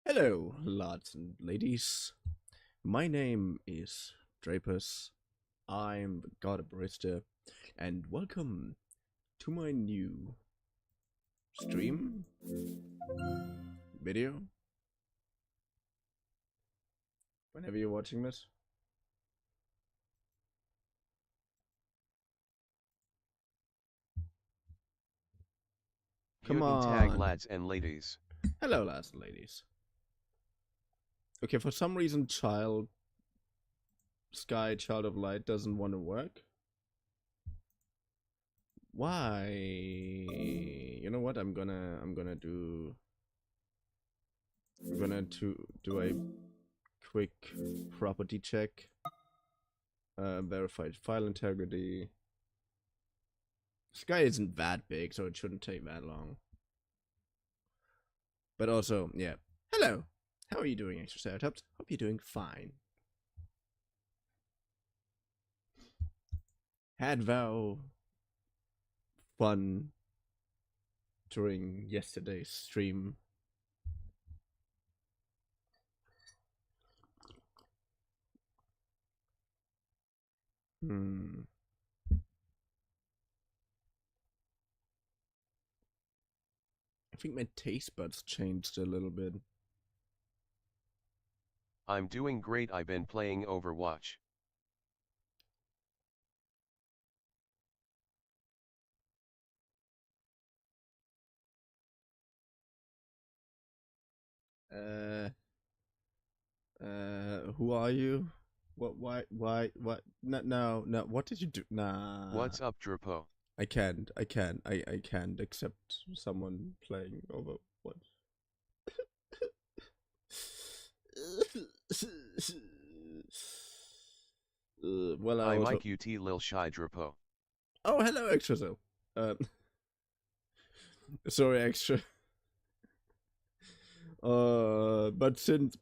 Hello, lads and ladies. My name is Drapus. I'm the god of Barista, and welcome to my new stream video. Whenever you're watching this, come Guten Tag, on. lads and ladies. Hello, lads and ladies. Okay, for some reason, skychildrenofthelight doesn't want to work. Why? You know what? I'm gonna do a quick property check. Verified file integrity. Sky isn't that big, so it shouldn't take that long. But also, yeah. Hello. How are you doing, Extraceratops? Hope you're doing fine. Had thou fun during yesterday's stream? I think my taste buds changed a little bit. I'm doing great. I've been playing Overwatch. Who are you? Why, no, what did you do? Nah. What's up, Drapo? I can't accept someone playing Overwatch. Well, I like UT Lil Shy Drapo. Oh, hello, Extra. Sorry, Extra. But since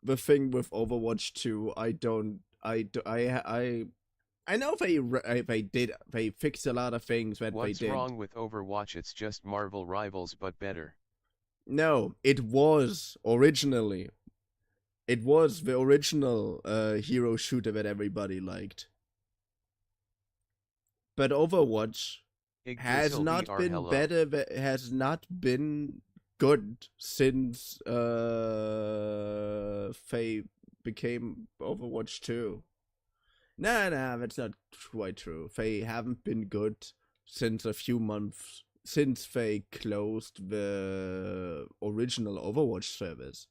the thing with Overwatch 2, I know they fixed a lot of things that What's they did. What's wrong with Overwatch? It's just Marvel Rivals but better. No, it was originally. It was the original hero shooter that everybody liked. But Overwatch has not been better. Has not been good since they became Overwatch 2. Nah, that's not quite true. They haven't been good since a few months since they closed the original Overwatch service.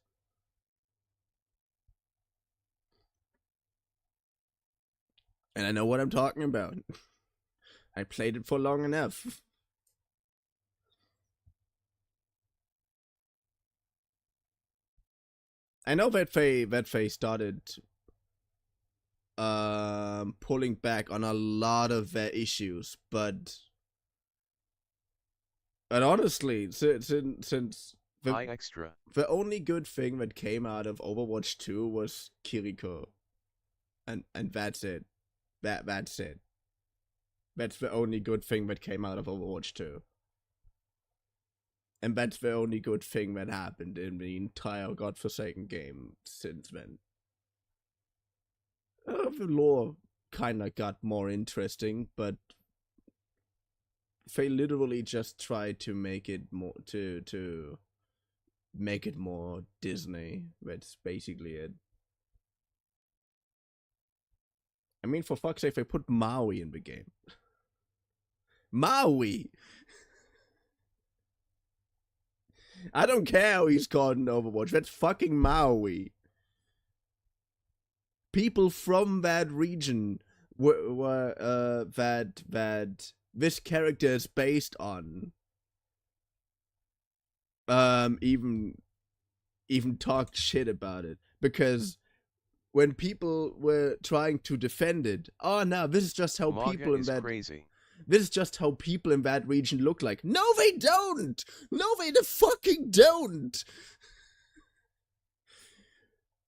And I know what I'm talking about. I played it for long enough. I know that they started pulling back on a lot of their issues, but honestly, since the only good thing that came out of Overwatch 2 was Kiriko, and that's it. That's it. That's the only good thing that came out of Overwatch 2. And that's the only good thing that happened in the entire godforsaken game since then. The lore kinda got more interesting, but they literally just tried to make it more to make it more Disney. That's basically it. I mean, for fuck's sake, they put Maui in the game. Maui! I don't care how he's called in Overwatch. That's fucking Maui. People from that region were that this character is based on. Even talked shit about it because when people were trying to defend it, oh no, this is just how people in that crazy. This is just how people in that region look like. No, they don't! No, they the fucking don't!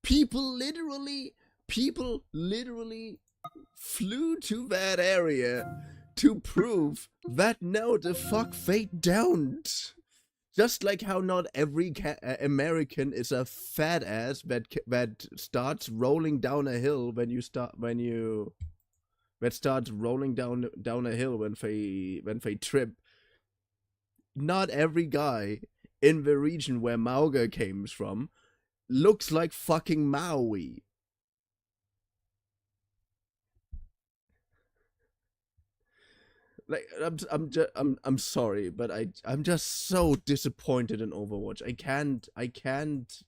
People literally flew to that area to prove that no, the fuck they don't. Just like how not every American is a fat ass that starts rolling down a hill that starts rolling down a hill when they trip. Not every guy in the region where Mauga came from looks like fucking Maui. Like I'm sorry, but I'm just so disappointed in Overwatch. I can't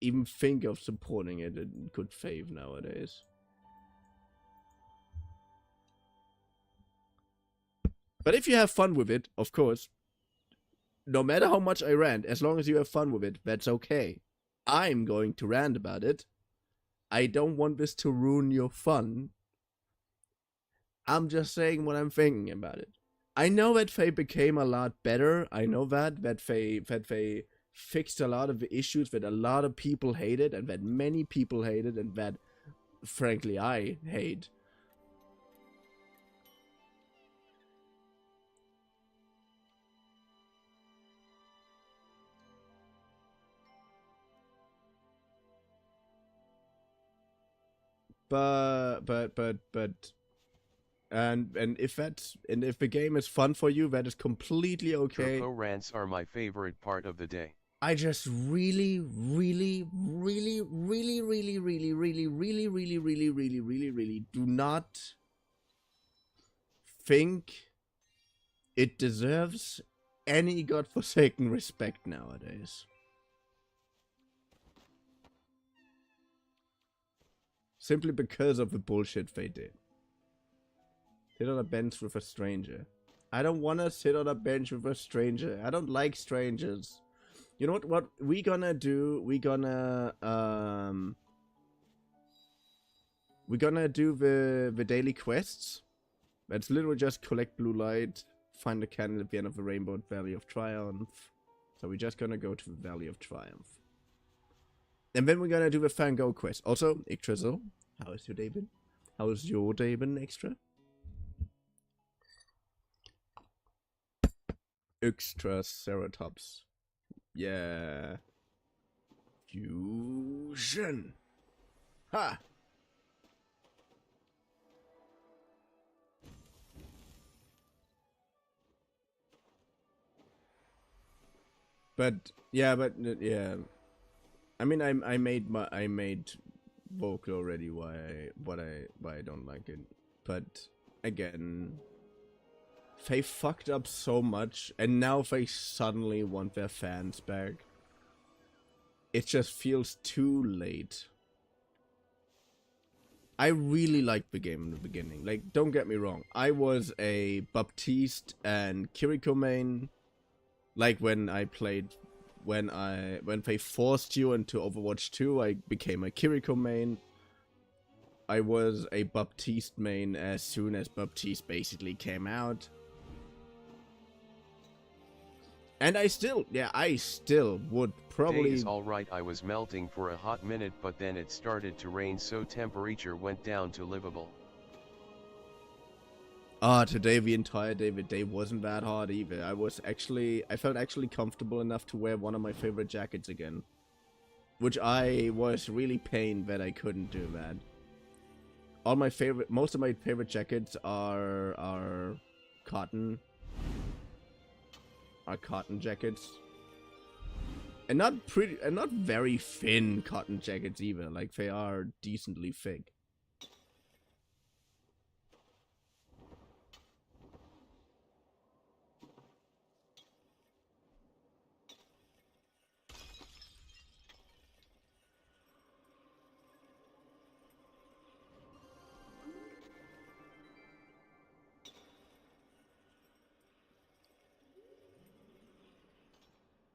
even think of supporting it in good faith nowadays. But if you have fun with it, of course, no matter how much I rant, as long as you have fun with it, that's okay. I'm going to rant about it. I don't want this to ruin your fun. I'm just saying what I'm thinking about it. I know that they became a lot better. I know that they fixed a lot of the issues that a lot of people hated, and that many people hated, and that, frankly, I hate. But and if the game is fun for you, that is completely okay. Tropo rants are my favorite part of the day. I just really do not think it deserves any godforsaken respect nowadays. Simply because of the bullshit they did. Sit on a bench with a stranger. I don't want to sit on a bench with a stranger. I don't like strangers. You know what we gonna do? We're gonna do the daily quests. That's literally just collect blue light, find the candle at the end of the rainbow at Valley of Triumph. So we're just gonna go to the Valley of Triumph. And then we're gonna do the Fango quest. Also, Yggdrasil, how has your day been? How has your day been, Extra? Yggdraceratops. Yeah. Fusion. Ha! But yeah. I mean, I made vocal already why I don't like it. But again, they fucked up so much, and now they suddenly want their fans back. It just feels too late. I really liked the game in the beginning. Like, don't get me wrong. I was a Baptiste and Kiriko main. Like when I played, when they forced you into Overwatch 2, I became a Kiriko main. I was a Baptiste main as soon as Baptiste basically came out. And I still would probably... Day is alright, I was melting for a hot minute, but then it started to rain, so temperature went down to livable. Today the entire day, the day wasn't that hot either. I felt actually comfortable enough to wear one of my favorite jackets again. Which I was really pained that I couldn't do that. Most of my favorite jackets are cotton jackets. And not very thin cotton jackets either. Like, they are decently thick.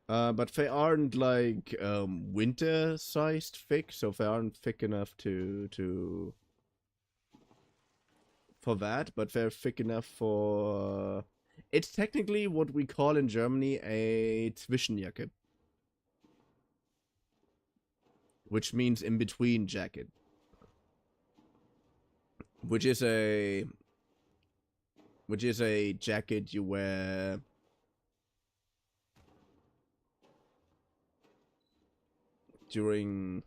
But they aren't like winter-sized thick, so they aren't thick enough for that. But they're thick enough for. It's technically what we call in Germany a Zwischenjacke, which means in between jacket, which is a jacket you wear during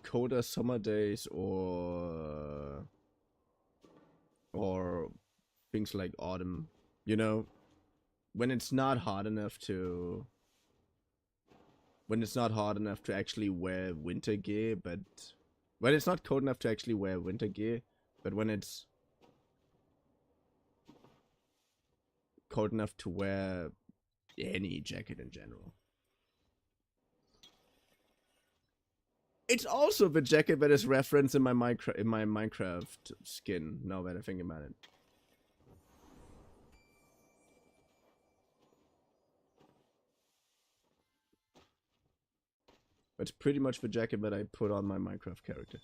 colder summer days or things like autumn, you know, when it's not hot enough to actually wear winter gear, but when it's not cold enough to actually wear winter gear, but when it's cold enough to wear any jacket in general. It's also the jacket that is referenced in my Minecraft skin, now that I think about it. It's pretty much the jacket that I put on my Minecraft character.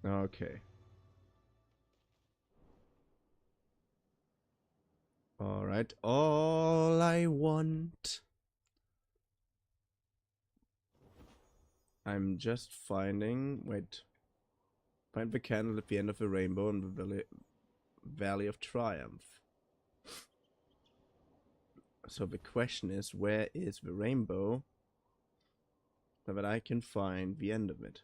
Okay. Alright, all I want. I'm just finding, find the candle at the end of the rainbow in the Valley of Triumph. So the question is, where is the rainbow so that I can find the end of it?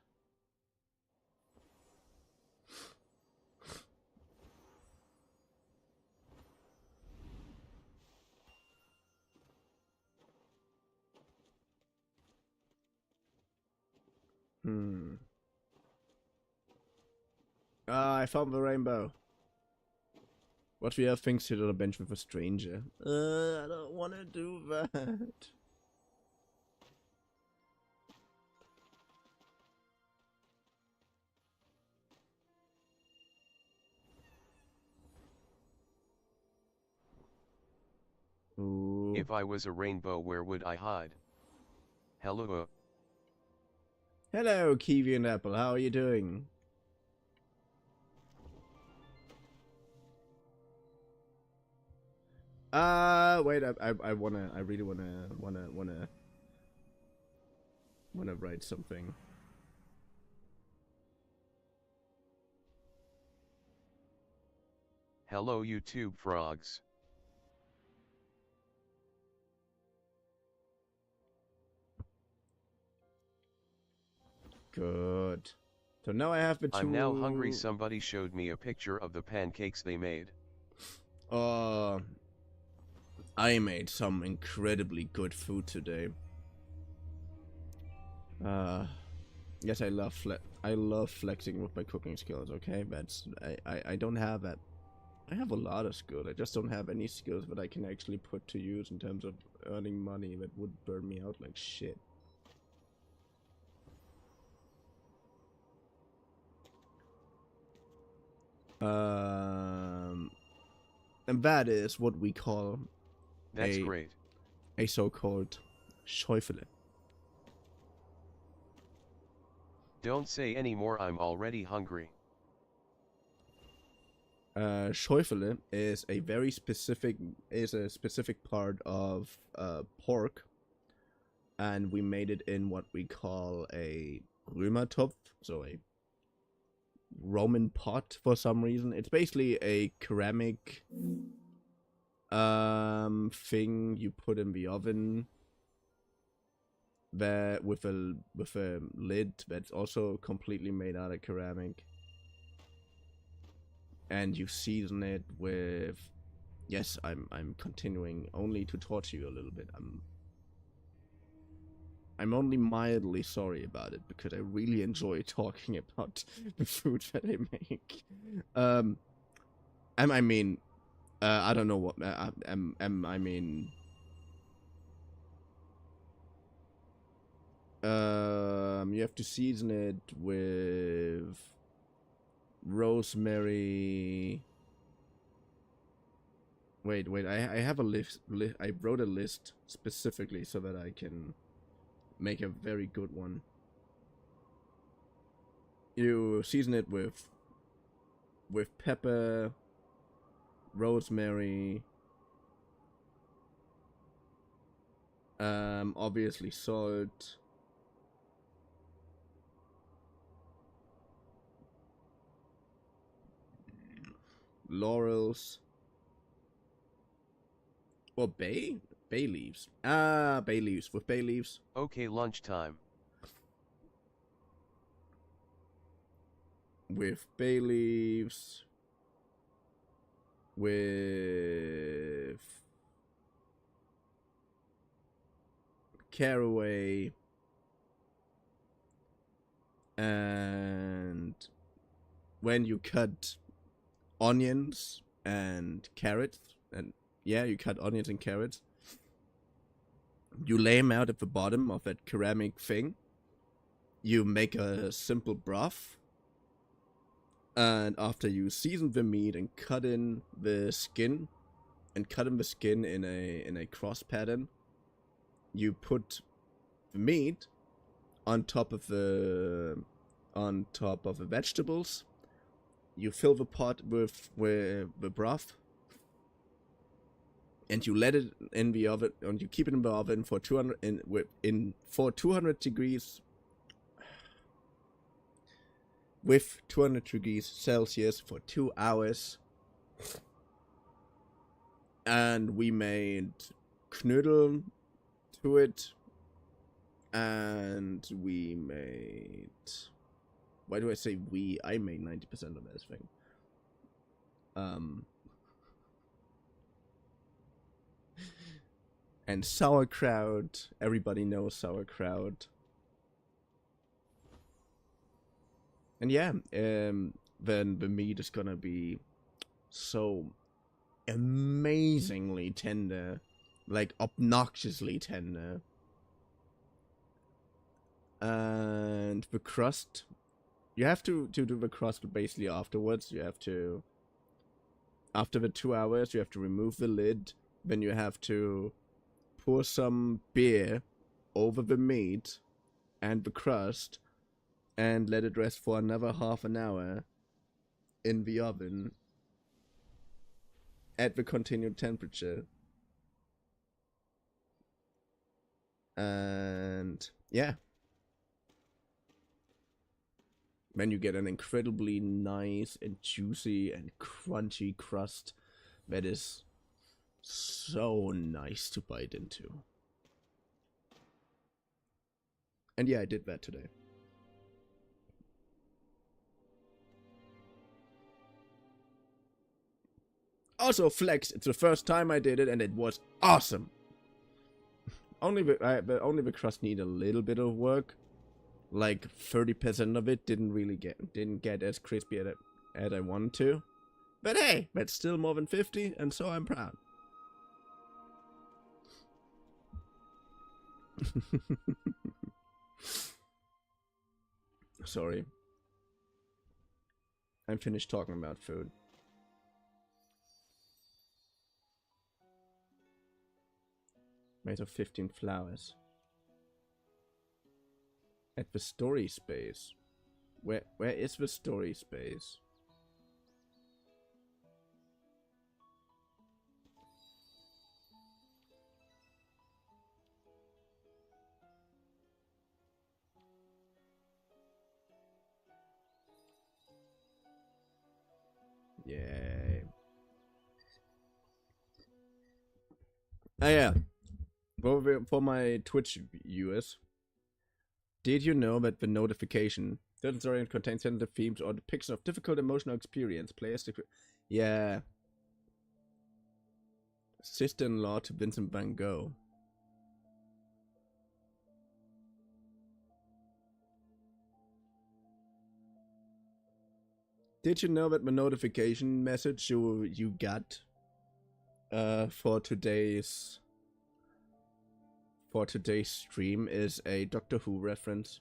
I found the rainbow. What we have things sit on a bench with a stranger. I don't want to do that. Ooh. If I was a rainbow, where would I hide? Hello. Hello, Kiwi and Apple. How are you doing? Wait. I really wanna write something. Hello, YouTube frogs. Good. So now I have the two... I'm now hungry. Somebody showed me a picture of the pancakes they made. I made some incredibly good food today. Yes, I love flexing with my cooking skills, okay? I don't have that. I have a lot of skills. I just don't have any skills that I can actually put to use in terms of earning money that would burn me out like shit. And that is what we call great. A so-called Schäufele. Don't say anymore, I'm already hungry. Schäufele is a very specific part of pork, and we made it in what we call a Römertopf, so a Roman pot for some reason. It's basically a ceramic thing you put in the oven there with a lid that's also completely made out of ceramic, and you season it with... Yes, I'm continuing only to torture you a little bit. I'm only mildly sorry about it because I really enjoy talking about the food that I make. I mean, I don't know what I mean. You have to season it with rosemary. Wait, I have a list. I wrote a list specifically so that I can make a very good one. You season it with pepper, rosemary, Obviously salt. Laurels. Or bay leaves. Bay leaves. With bay leaves. Okay, lunchtime. With bay leaves. With caraway. And when you cut onions and carrots, and yeah, you cut onions and carrots, you lay them out at the bottom of that ceramic thing. You make a simple broth. And after you season the meat and cut in the skin, in a cross pattern, you put the meat on top of the vegetables. You fill the pot with the broth, and you let it in the oven, and you keep it in the oven for 200 degrees. With 200 degrees Celsius for 2 hours. And we made knödel to it. And we made... Why do I say we? I made 90% of this thing. And sauerkraut. Everybody knows sauerkraut. And yeah, then the meat is gonna be so amazingly tender, like obnoxiously tender. And the crust, you have to do the crust basically afterwards. You have to, after the 2 hours, you have to remove the lid. Then you have to pour some beer over the meat and the crust. And let it rest for another half an hour in the oven at the continued temperature. And yeah. Then you get an incredibly nice and juicy and crunchy crust that is so nice to bite into. And yeah, I did that today. Also, flex. It's the first time I did it, and it was awesome. only the crust needed a little bit of work. Like 30% of it didn't get as crispy as I wanted to. But hey, that's still more than 50, and so I'm proud. Sorry. I'm finished talking about food. Made of 15 flowers. At the story space. Where is the story space? Yay. Oh yeah. For my Twitch viewers, did you know that the notification doesn't story contains sensitive themes or depiction of difficult emotional experience? Players, yeah. Sister-in-law to Vincent van Gogh. Did you know that the notification message you got for today's stream is a Doctor Who reference?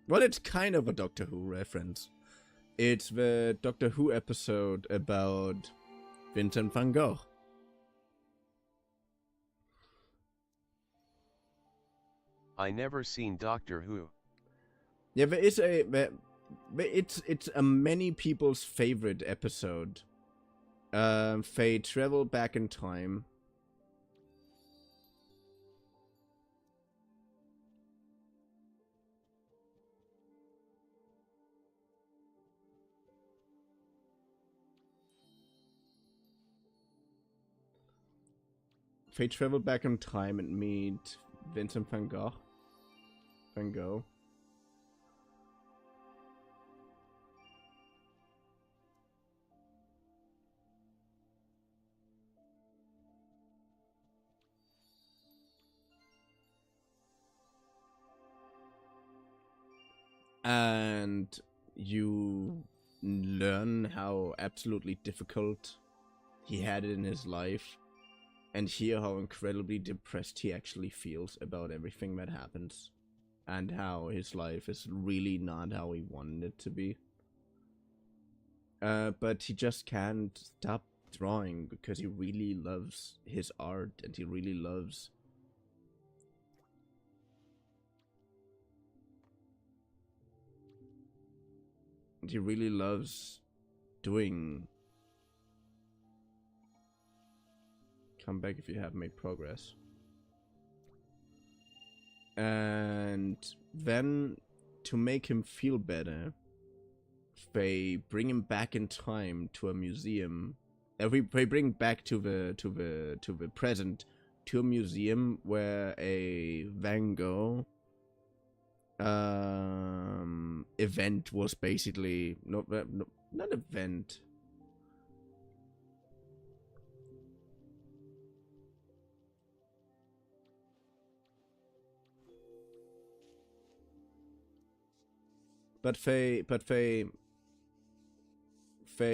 Well, it's kind of a Doctor Who reference. It's the Doctor Who episode about Vincent van Gogh. I never seen Doctor Who. Yeah, there is it's a many people's favorite episode. They travel back in time. They travel back in time and meet Vincent van Gogh. Van Gogh. And you learn how absolutely difficult he had it in his life, and hear how incredibly depressed he actually feels about everything that happens, and how his life is really not how he wanted it to be. But he just can't stop drawing because he really loves his art, and he really loves doing. Come back if you haven't made progress. And then, to make him feel better, they bring him back in time to a museum. They bring back to the present, to a museum where a Van Gogh event was basically not event. But they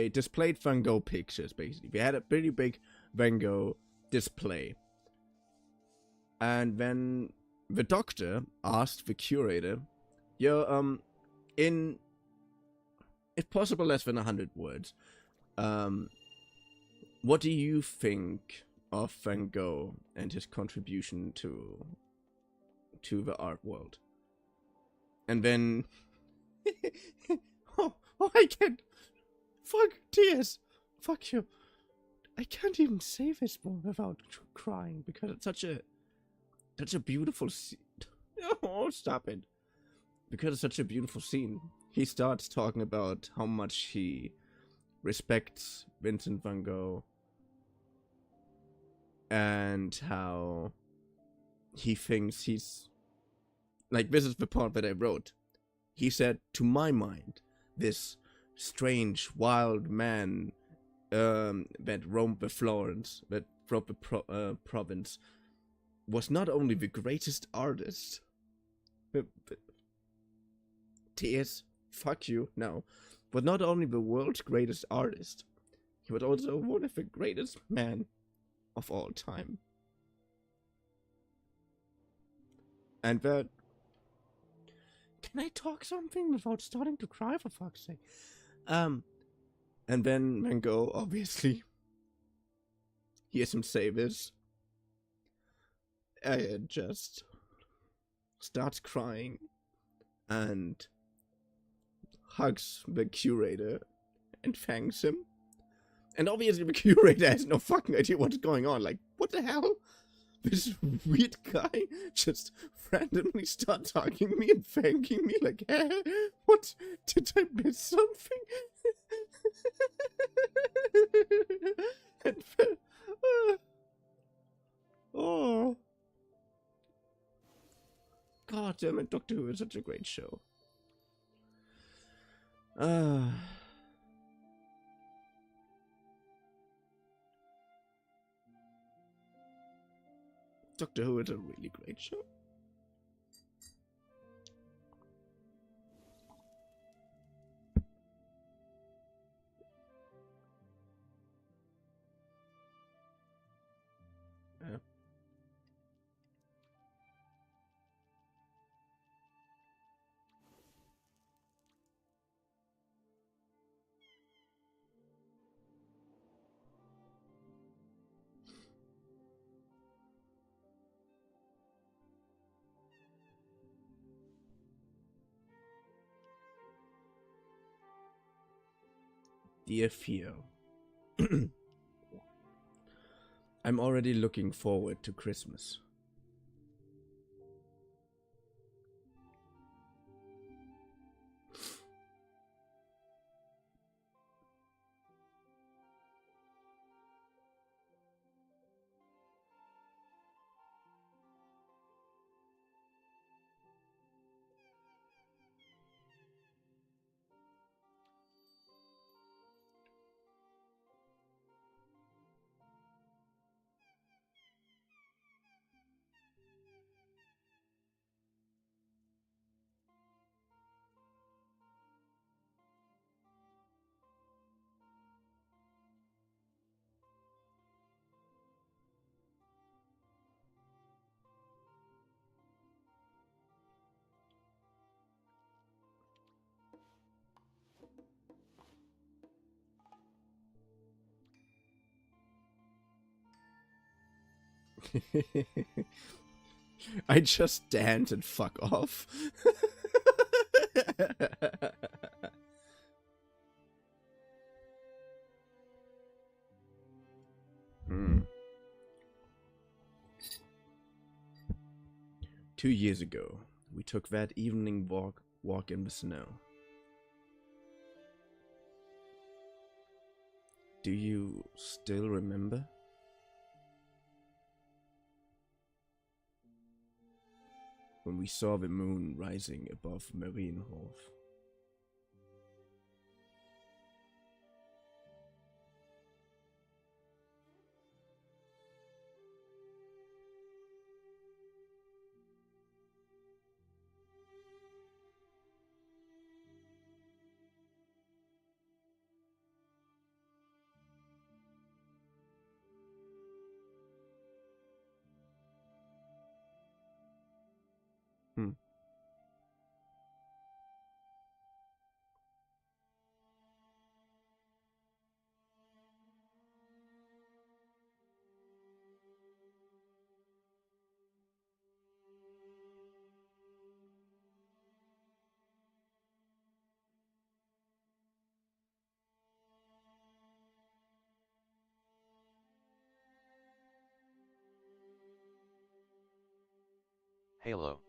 displayed Van Gogh pictures, basically. They had a pretty big Van Gogh display. And then the doctor asked the curator, "Yo, in, if possible, less than 100 words, what do you think of Van Gogh and his contribution to the art world?" And then oh, I can't. Fuck, tears. Fuck you. I can't even say this more without crying because it's such a beautiful scene. Oh, stop it. Because it's such a beautiful scene. He starts talking about how much he respects Vincent van Gogh and how he thinks he's like, this is the part that I wrote. He said, "To my mind, this strange, wild man that roamed the Florence, that roamed the province, was not only the greatest artist, but tears, fuck you, no, but not only the world's greatest artist, he was also one of the greatest men of all time." And that... Can I talk something without starting to cry, for fuck's sake? And then Van Gogh, obviously, hears him say this, and just starts crying, and hugs the curator, and thanks him. And obviously the curator has no fucking idea what's going on, like, what the hell? This weird guy just randomly start talking to me and thanking me, like, hey, what? Did I miss something? And then, oh. God damn it, Doctor Who is such a great show. Doctor Who is a really great show. Yeah. Dear Theo, I'm already looking forward to Christmas. I just dance and fuck off. Hmm. 2 years ago, we took that evening walk in the snow. Do you still remember? When we saw the moon rising above Marienhof. Halo.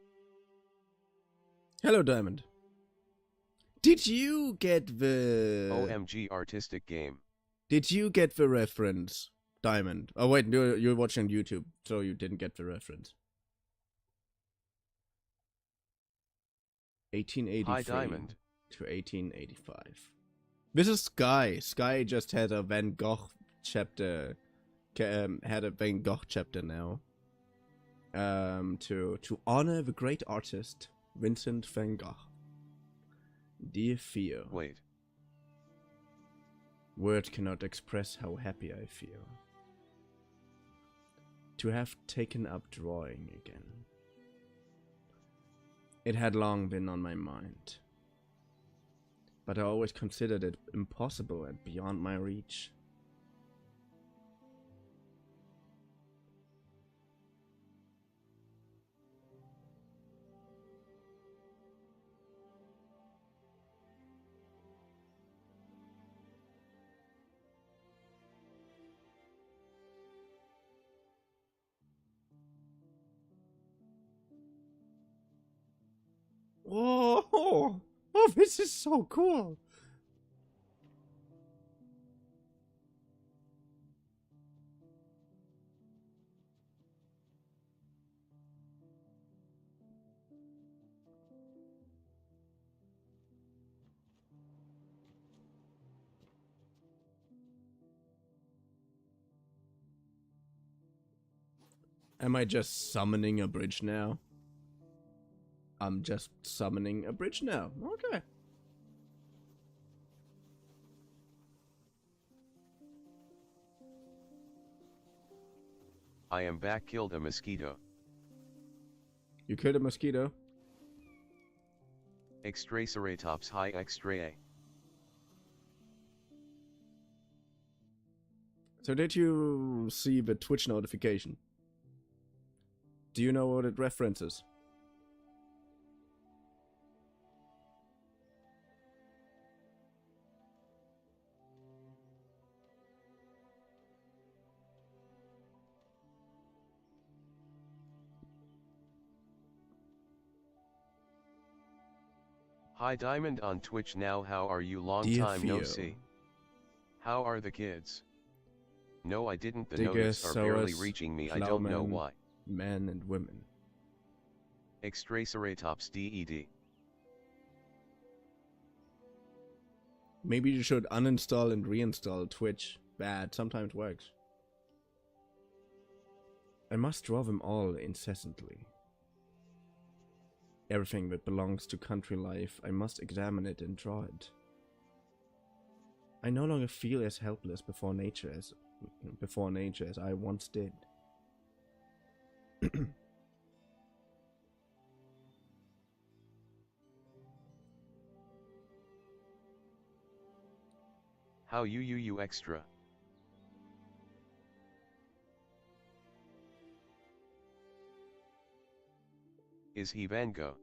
Hello, Diamond. Did you get the... OMG artistic game. Did you get the reference, Diamond? Oh wait, you're watching YouTube, so you didn't get the reference. 1883 Hi, Diamond. to 1885. This is Sky. Sky just had a Van Gogh chapter. Had a Van Gogh chapter now. To honor the great artist Vincent van Gogh. Dear Theo. Wait. Word cannot express how happy I feel. To have taken up drawing again. It had long been on my mind. But I always considered it impossible and beyond my reach. Whoa! Oh, this is so cool! Am I just summoning a bridge now? I'm just summoning a bridge now. Okay. I am back. Killed a mosquito. You killed a mosquito? Extraceratops high extra. So did you see the Twitch notification? Do you know what it references? Hi Diamond on Twitch now. How are you? Long Dear time no Theo. see. How are the kids? No, I didn't. The Diggers, notice are barely sowers, reaching me. I don't know plowmen, why. Men and women. Extraceratops DED. Maybe you should uninstall and reinstall Twitch. Bad, sometimes works. I must draw them all incessantly. Everything that belongs to country life, I must examine it and draw it. I no longer feel as helpless before nature as I once did. How you extra? Is he Van Gogh?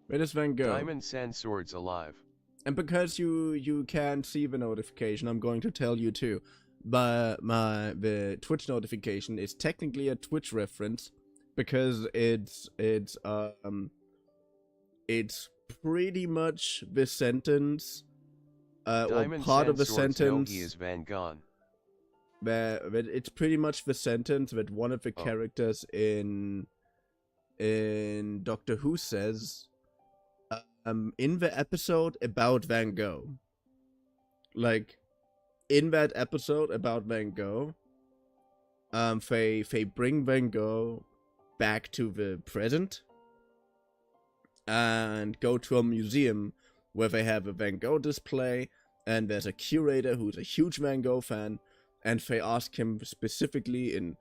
Where does Van Gogh? Diamond Sand Swords alive. And because you can't see the notification, I'm going to tell you too. But the Twitch notification is technically a Twitch reference because it's pretty much the sentence or Diamond part Sand of the Swords sentence. know he is Van Gogh. That it's pretty much the sentence that one of the characters in Doctor Who says in the episode about Van Gogh. Like in that episode about Van Gogh, they bring Van Gogh back to the present and go to a museum where they have a Van Gogh display, and there's a curator who's a huge Van Gogh fan, and they ask him specifically in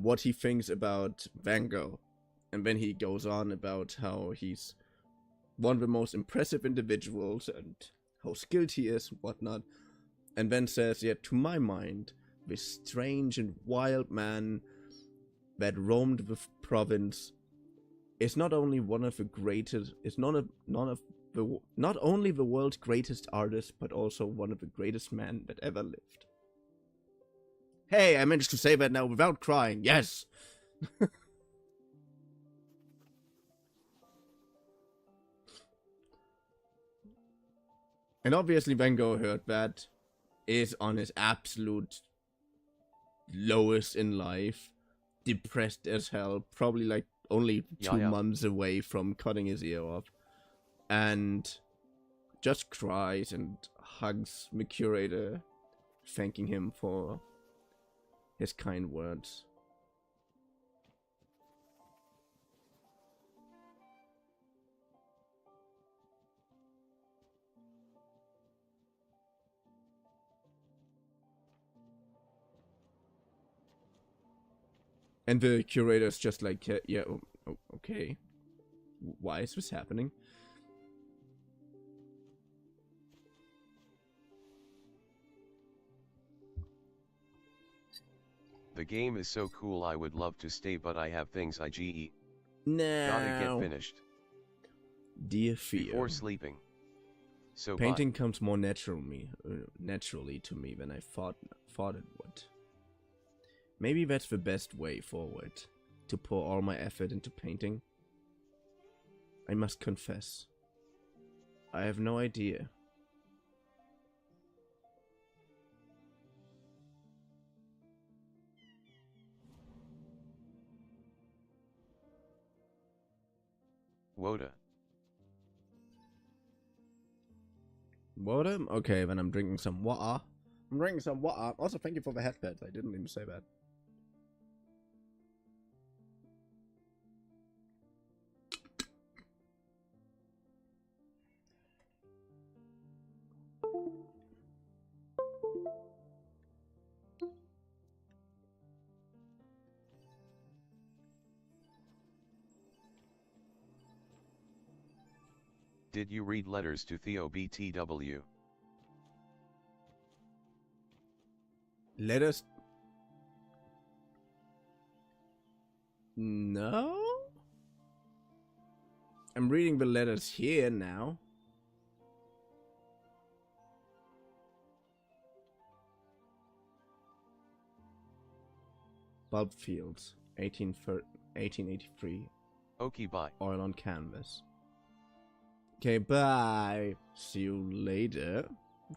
what he thinks about Van Gogh. And then he goes on about how he's one of the most impressive individuals and how skilled he is and whatnot. And then says, yeah, to my mind, this strange and wild man that roamed the province is not only one of the greatest, is not only the world's greatest artist, but also one of the greatest men that ever lived. Hey, I managed to say that now without crying. Yes! And obviously Van Gogh heard that, is on his absolute lowest in life, depressed as hell, probably like only 2 months away from cutting his ear off, and just cries and hugs the curator, thanking him for his kind words. And the curator's just like, yeah, okay. Why is this happening? The game is so cool, I would love to stay, but I have things I GE. No. Gotta get finished. Dear Theo. Before sleeping. So painting comes more naturally to me than I thought it would. Maybe that's the best way forward, to pour all my effort into painting. I must confess, I have no idea. Woda. Water? Okay, then I'm drinking some water. I'm drinking some water. Also, thank you for the headband. I didn't even say that. Did you read Letters to Theo BTW? Letters? No? I'm reading the letters here now. Bulb Fields, 1883. Okay, bye. Oil on canvas. Okay, bye. See you later?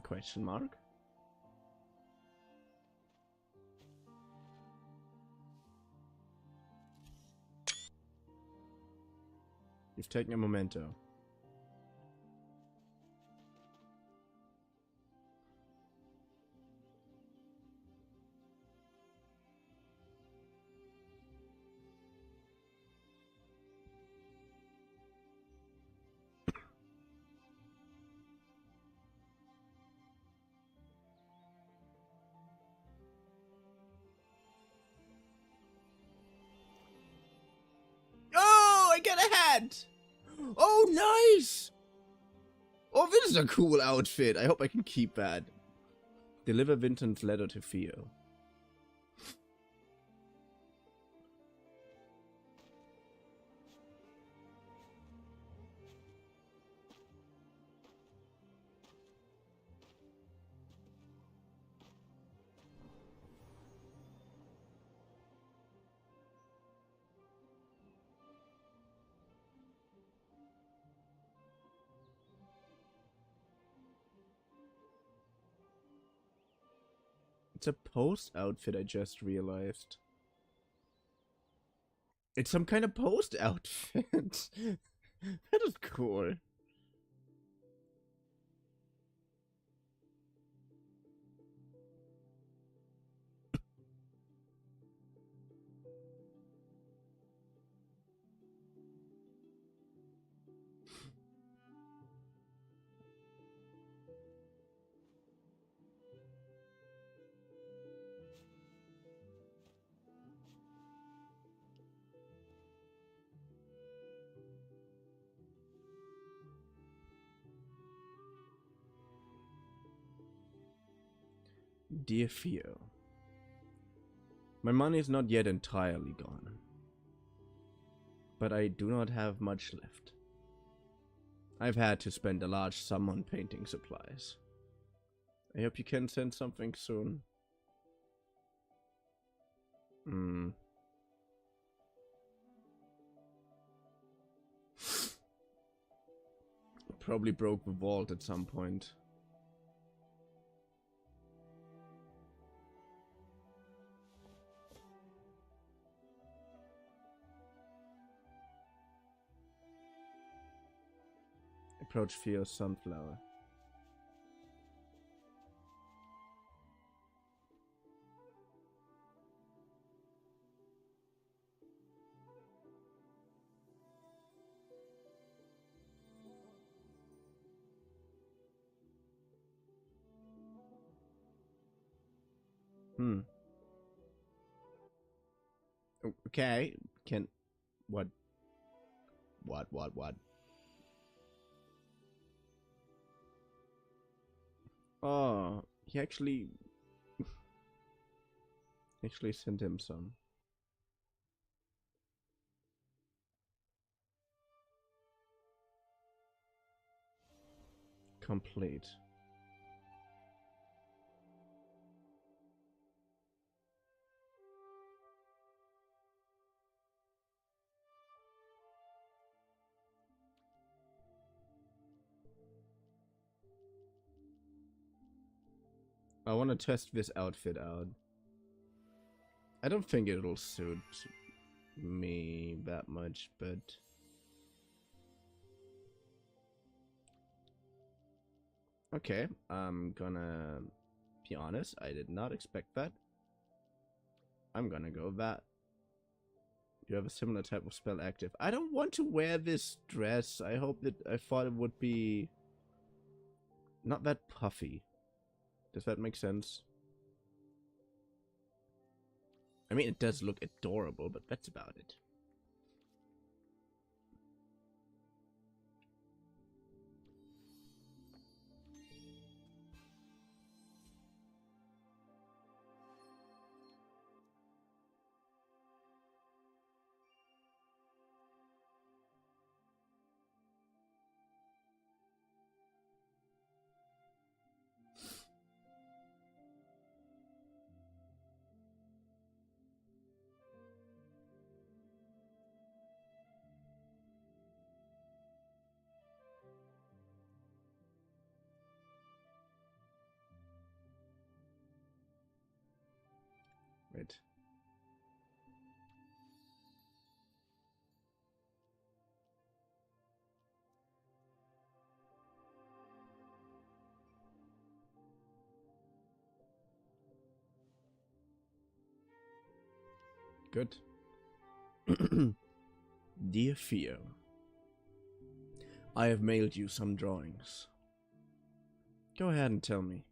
Question mark. You've taken a memento. Oh, I get a hat! Oh, nice! Oh, this is a cool outfit. I hope I can keep that. Deliver Vinton's letter to Theo. It's a post outfit, I just realized. It's some kind of post outfit. That is cool. Dear Theo, my money is not yet entirely gone, but I do not have much left. I've had to spend a large sum on painting supplies. I hope you can send something soon. Probably broke the vault at some point. Approach Theo's sunflower. Okay. Can... What? What? Oh, he actually sent him some. Complete. I want to test this outfit out. I don't think it'll suit me that much, but... Okay, I'm gonna be honest, I did not expect that. I'm gonna go that. You have a similar type of spell active. I don't want to wear this dress. I thought it would be not that puffy. Does that make sense? I mean, it does look adorable, but that's about it. Wait. Good. Dear Theo, I have mailed you some drawings. Go ahead and tell me.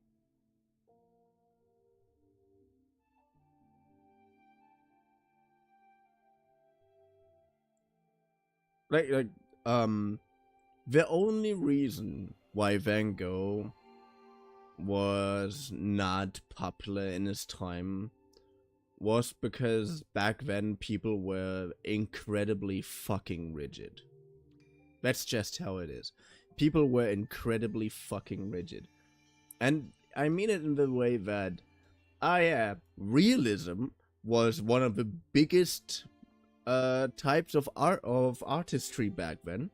The only reason why Van Gogh was not popular in his time was because back then people were incredibly fucking rigid. That's just how it is. People were incredibly fucking rigid. And I mean it in the way that, realism was one of the biggest types of artistry back then.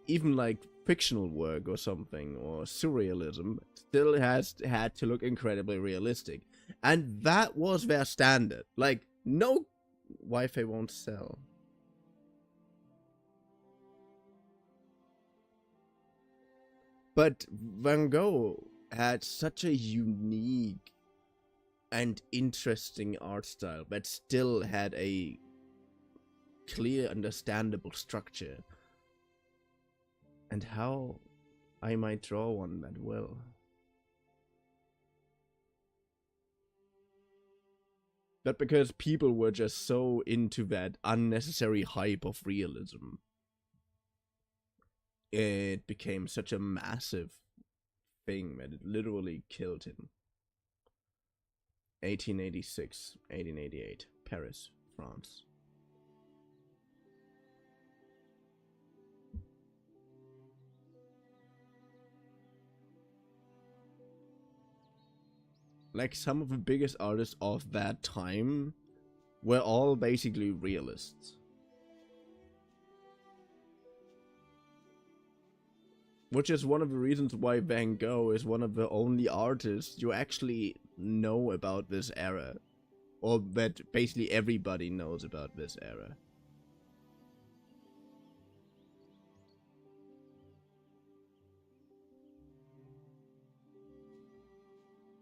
Even like fictional work or something, or surrealism, still had to look incredibly realistic. And that was their standard. Like, no, Wi-Fi won't sell. But Van Gogh had such a unique and interesting art style that still had a clear, understandable structure. And how I might draw one that well. But because people were just so into that unnecessary hype of realism, it became such a massive thing that it literally killed him. 1886, 1888, Paris, France. Like, some of the biggest artists of that time were all basically realists. Which is one of the reasons why Van Gogh is one of the only artists you actually know about this era. Or that basically everybody knows about this era.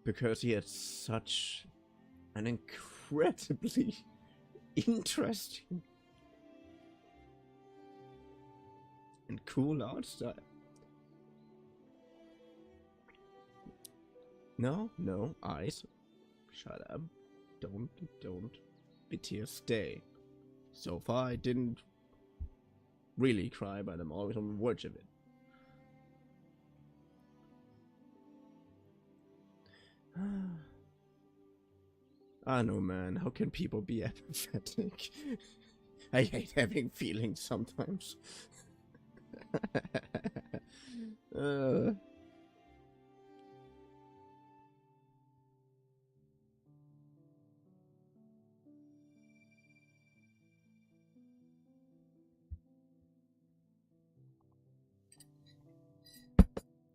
Because he had such an incredibly interesting and cool art style. No, eyes. Shut up. Don't. Bitte stay. So far I didn't really cry, but I'm always on the verge of it. I know, man. How can people be apathetic? I hate having feelings sometimes.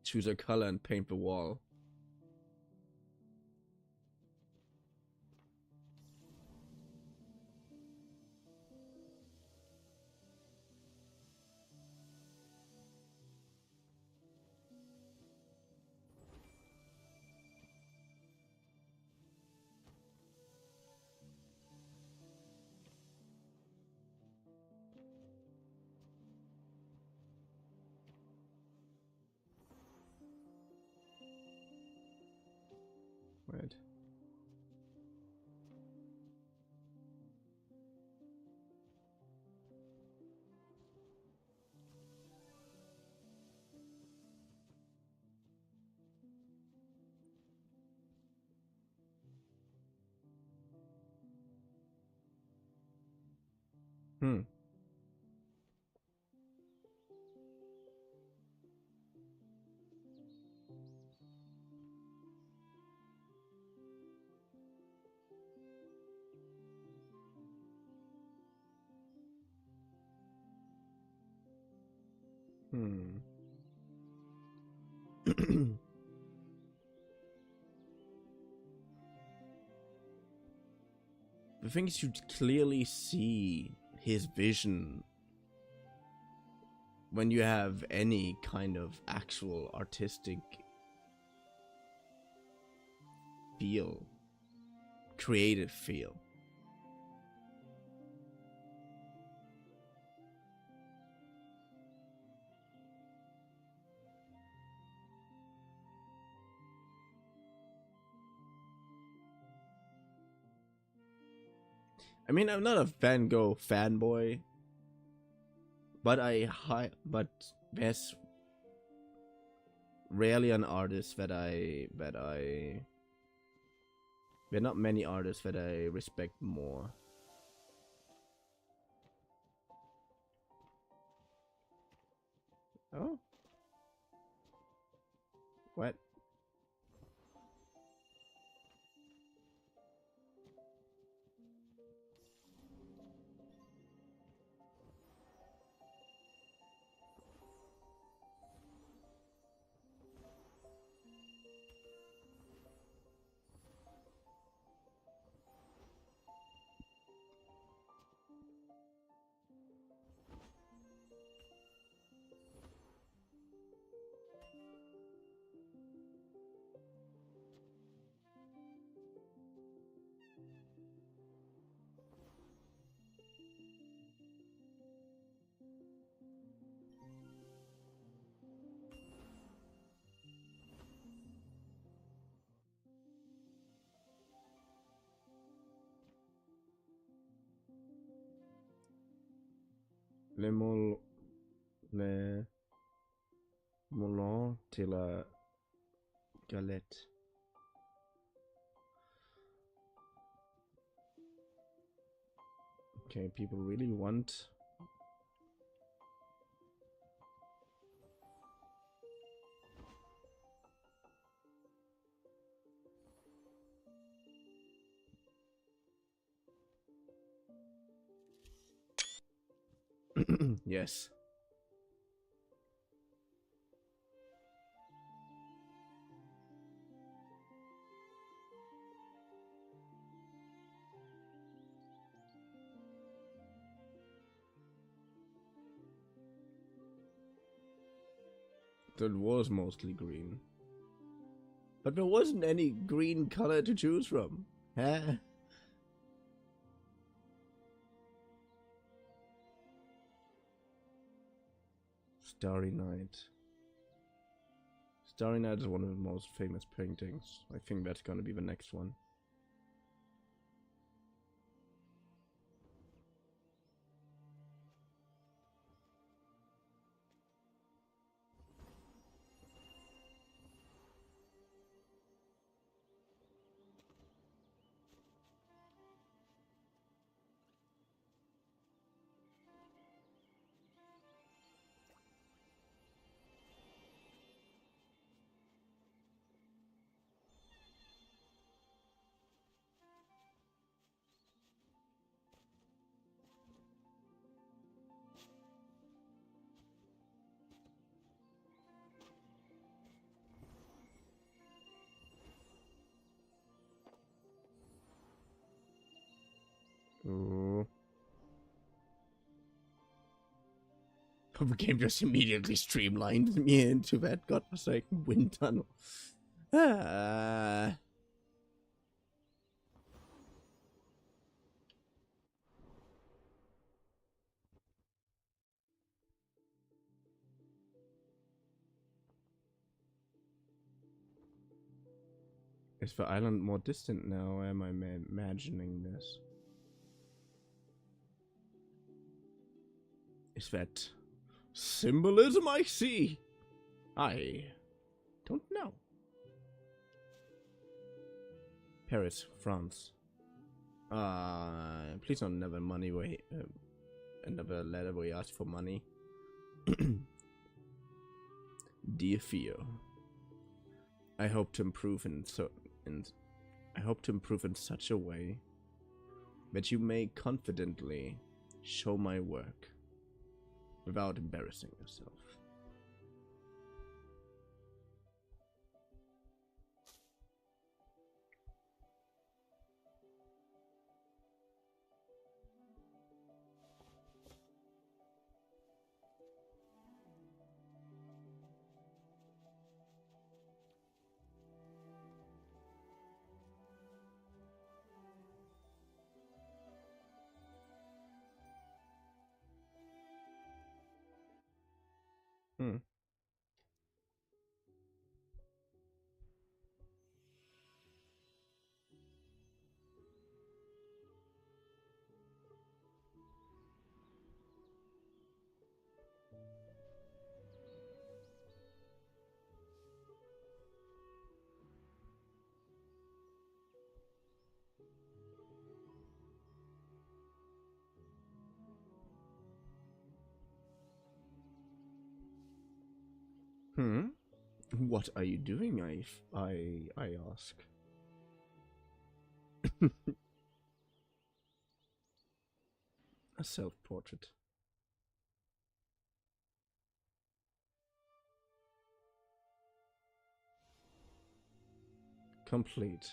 Choose a color and paint the wall. Right. Hmm. The thing is, you clearly see his vision when you have any kind of actual artistic feel, creative feel. I mean, I'm not a Van Gogh fanboy, but there's rarely an artist there are not many artists that I respect more. Oh? What? Le Moulin de la Galette. Okay, people really want... Yes. That was mostly green. But there wasn't any green color to choose from. Huh? Starry Night. Starry Night is one of the most famous paintings. I think that's gonna be the next one. Ooh. The game just immediately streamlined me into that godforsaken wind tunnel. Ah. Is the island more distant now, or am I imagining this? Is that symbolism I see? I don't know. Paris, France. Please don't never money way. Another letter where you ask for money. Dear Theo, I hope to improve in such a way that you may confidently show my work without embarrassing yourself. Hmm. Hmm. What are you doing? I ask. A self-portrait. Complete.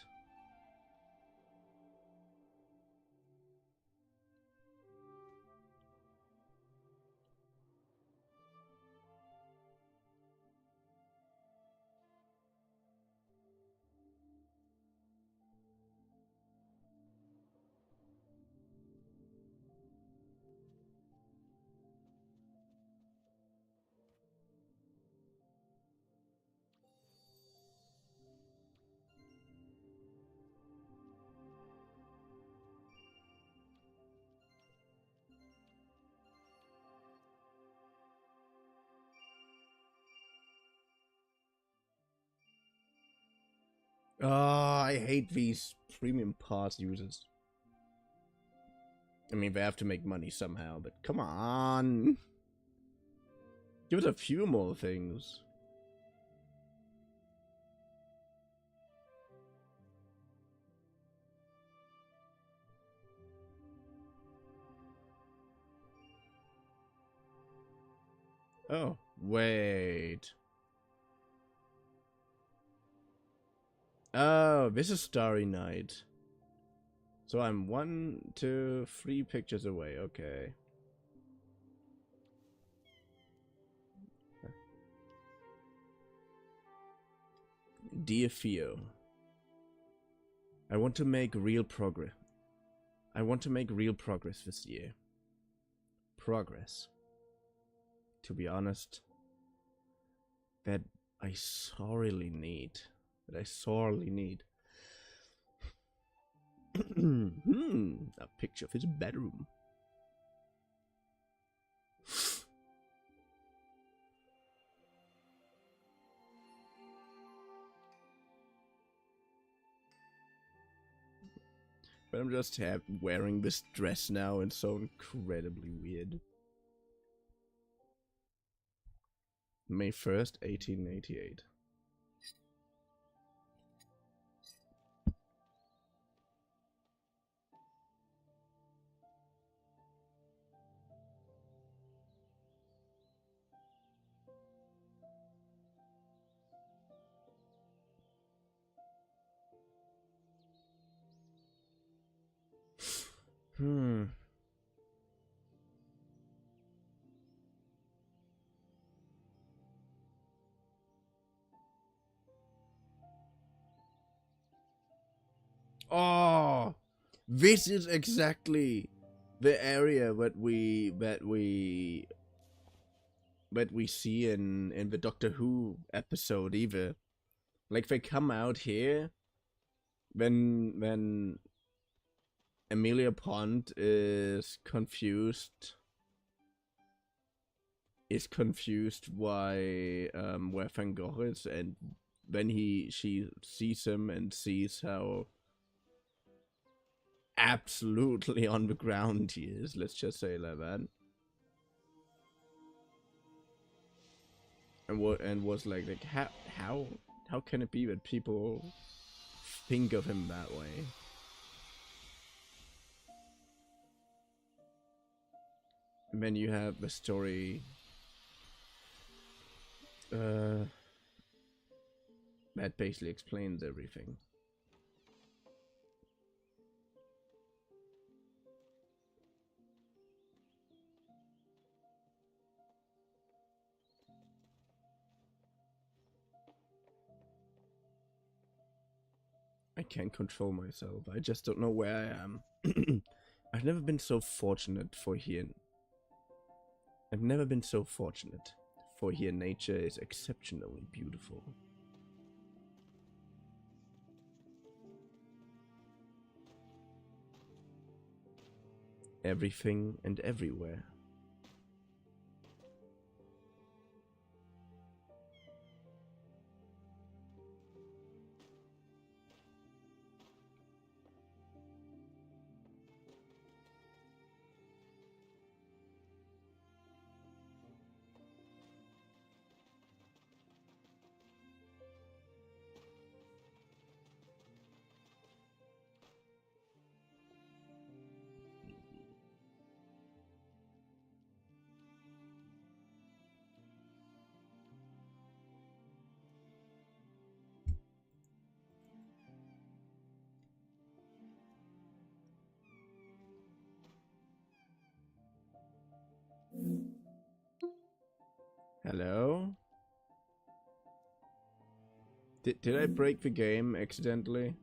Oh, I hate these premium pass users. I mean, they have to make money somehow, but come on. Give us a few more things. Oh, wait. Oh, this is Starry Night. So I'm 1, 2, 3 pictures away. Okay. Dear Theo, I want to make real progress. I want to make real progress this year. Progress. To be honest, that I sorely need. That I sorely need. A picture of his bedroom. But I'm just wearing this dress now and so incredibly weird. May 1st, 1888. Oh, this is exactly the area that we see in the Doctor Who episode. Either like they come out here when Amelia Pond is confused why where Van Gogh is, and when she sees him and sees how absolutely on the ground he is, let's just say like that, and was like how can it be that people think of him that way? And then you have the story that basically explains everything. I can't control myself. I just don't know where I am. I've never been so fortunate for here. I've never been so fortunate. for here nature is exceptionally beautiful. Everything and everywhere. Hello? Did I break the game accidentally?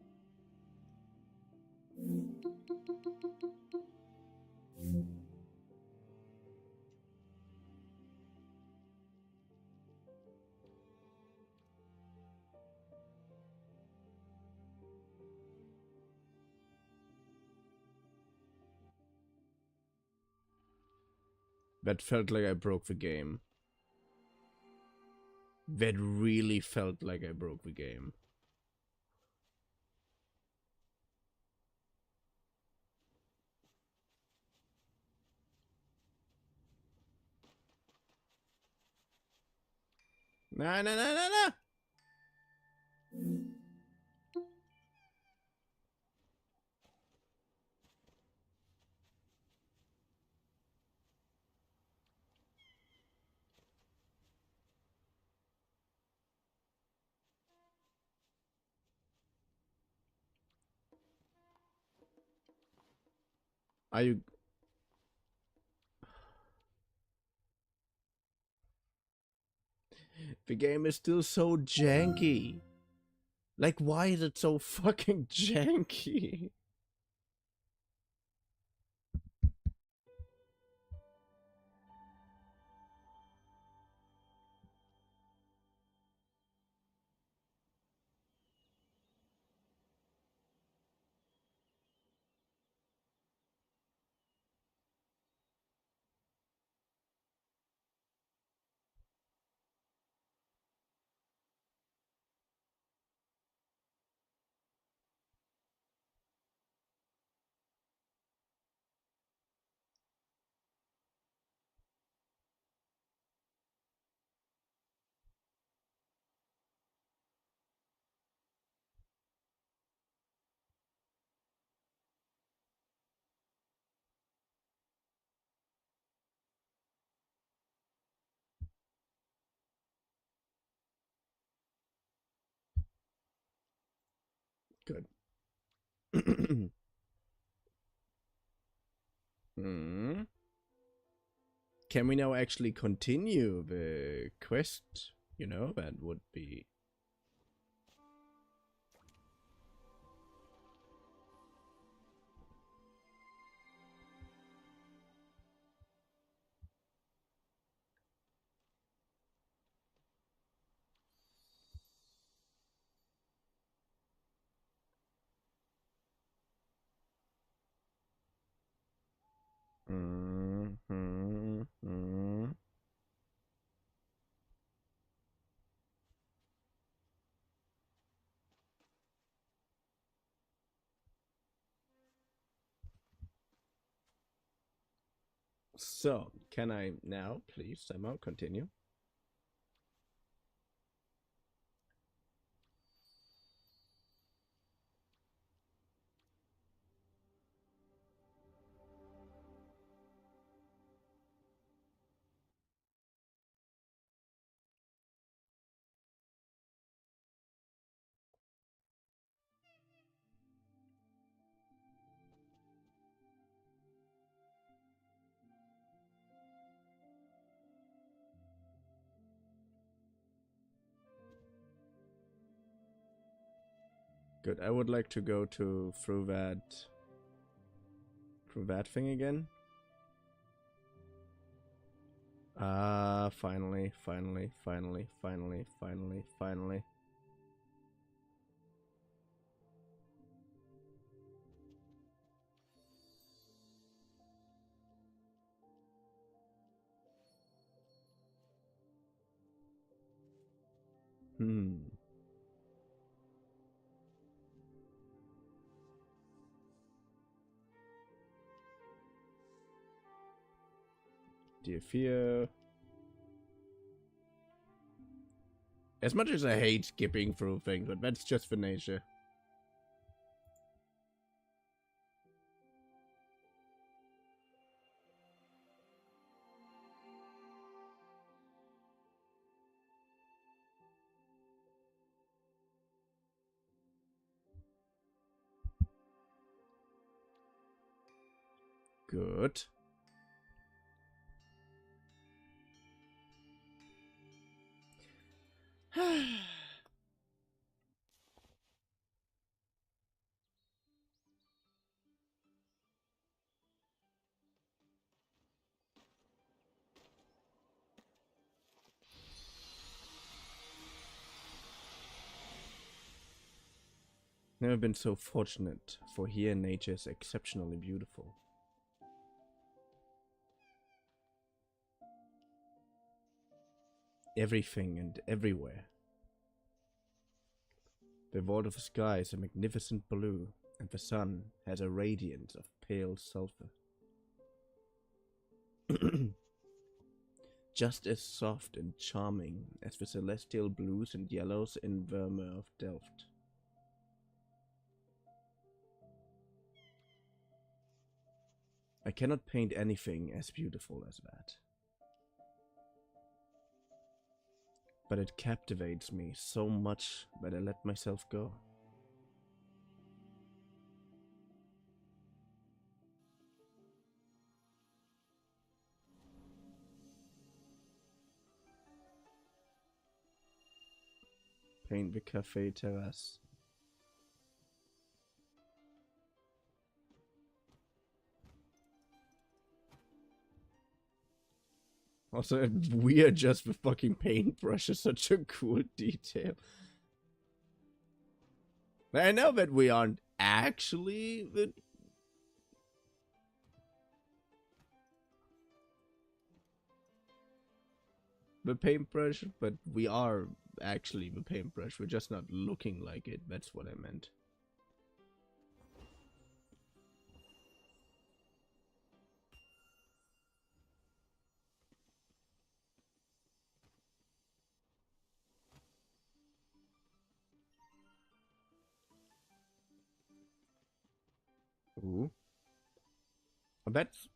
That felt like I broke the game. That really felt like I broke the game. No, no, no, no, no! Are you... The game is still so janky. Like, why is it so fucking janky? Good. Hmm. Can we now actually continue the quest? You know, that would be... So, can I now, please, somehow continue? Good. I would like to go through that thing again. Finally. Dear Fear. As much as I hate skipping through things, but that's just for nature. Good. Never been so fortunate, for here nature is exceptionally beautiful. Everything and everywhere. The vault of the sky is a magnificent blue, and the sun has a radiance of pale sulfur. Just as soft and charming as the celestial blues and yellows in Vermeer of Delft. I cannot paint anything as beautiful as that. But it captivates me so much that I let myself go. Paint the cafe terrace. Also, we are just the fucking paintbrush is such a cool detail. I know that we aren't actually the paintbrush, but we are actually the paintbrush. We're just not looking like it. That's what I meant. Ooh. That's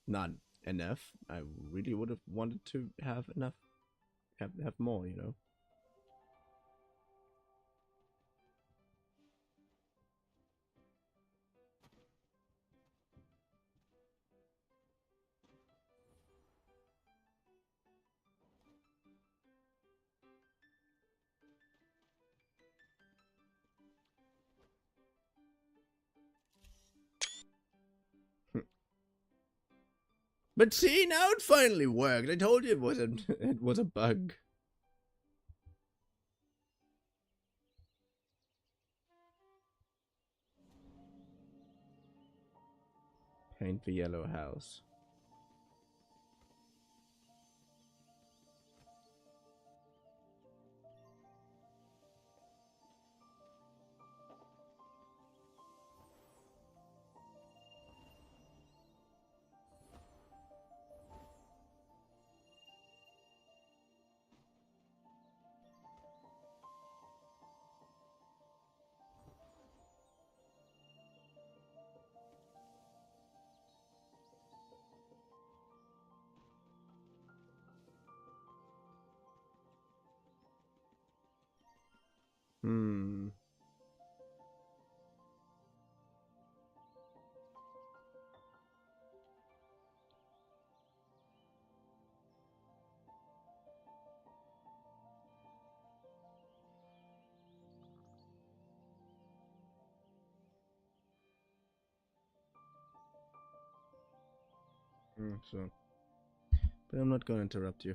not enough. I really would have wanted to have enough. Have more, you know. But see, now it finally worked. I told you it was a bug. Paint the yellow house. Hmm. So But I'm not going to interrupt you.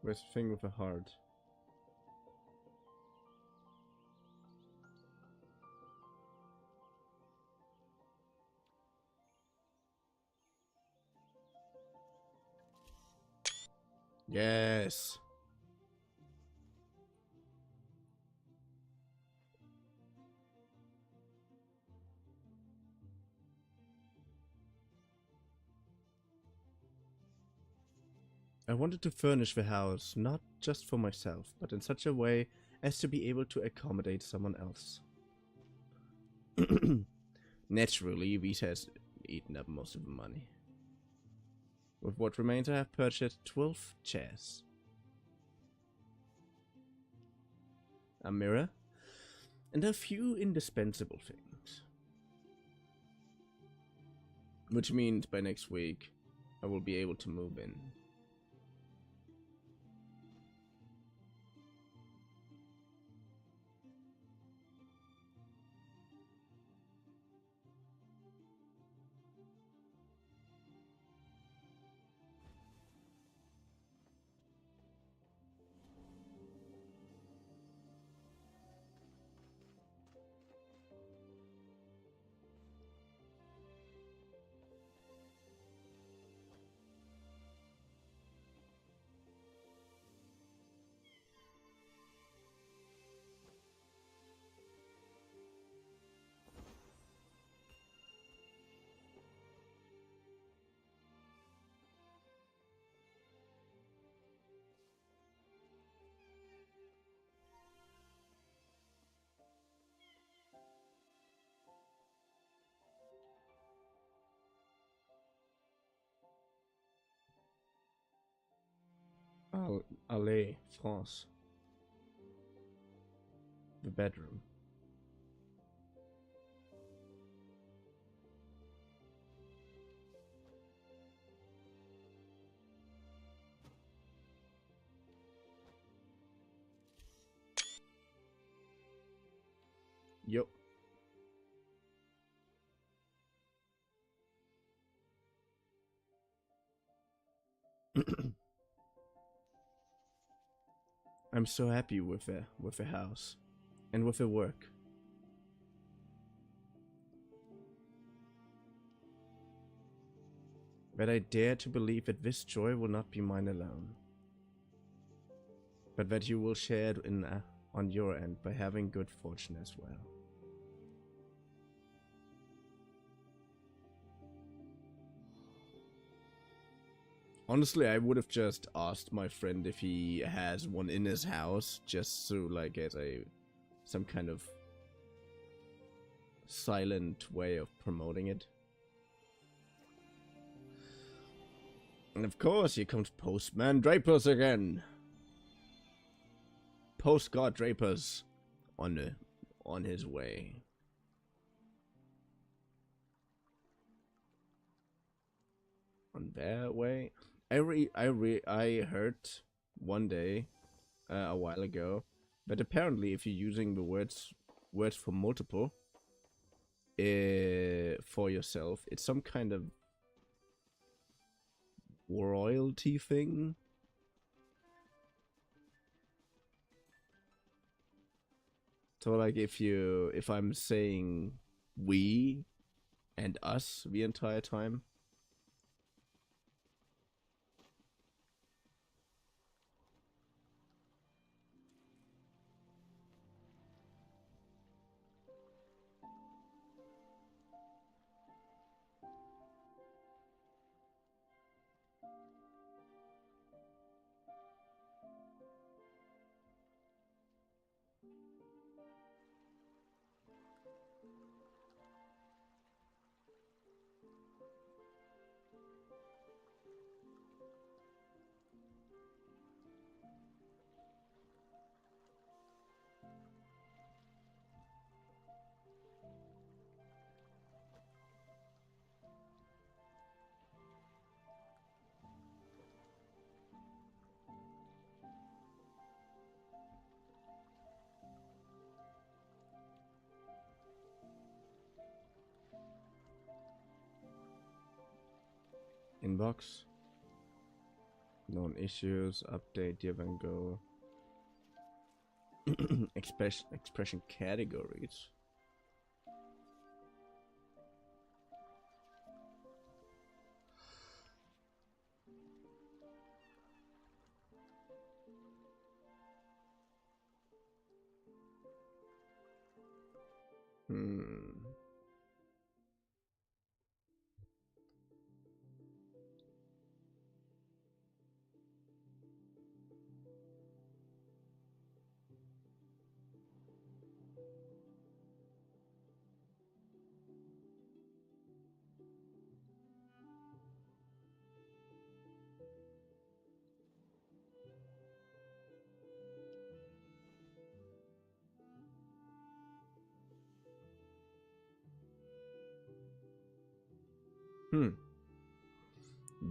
Where's the thing with a heart? Yes. I wanted to furnish the house, not just for myself, but in such a way as to be able to accommodate someone else. Naturally, this has eaten up most of the money. With what remains, I have purchased 12 chairs, a mirror, and a few indispensable things. Which means by next week, I will be able to move in. Allez, France. The bedroom. Yup. I'm so happy with the house and with the work. But I dare to believe that this joy will not be mine alone, but that you will share it on your end by having good fortune as well. Honestly, I would have just asked my friend if he has one in his house, just so like as some kind of silent way of promoting it. And of course, here comes Postman Drapers again. Postcard Drapers on his way. On their way. I heard one day a while ago that apparently if you're using the words for multiple for yourself, it's some kind of royalty thing. So like if I'm saying we and us the entire time, Inbox. Known issues. Update. Dear Van Gogh. Expression categories.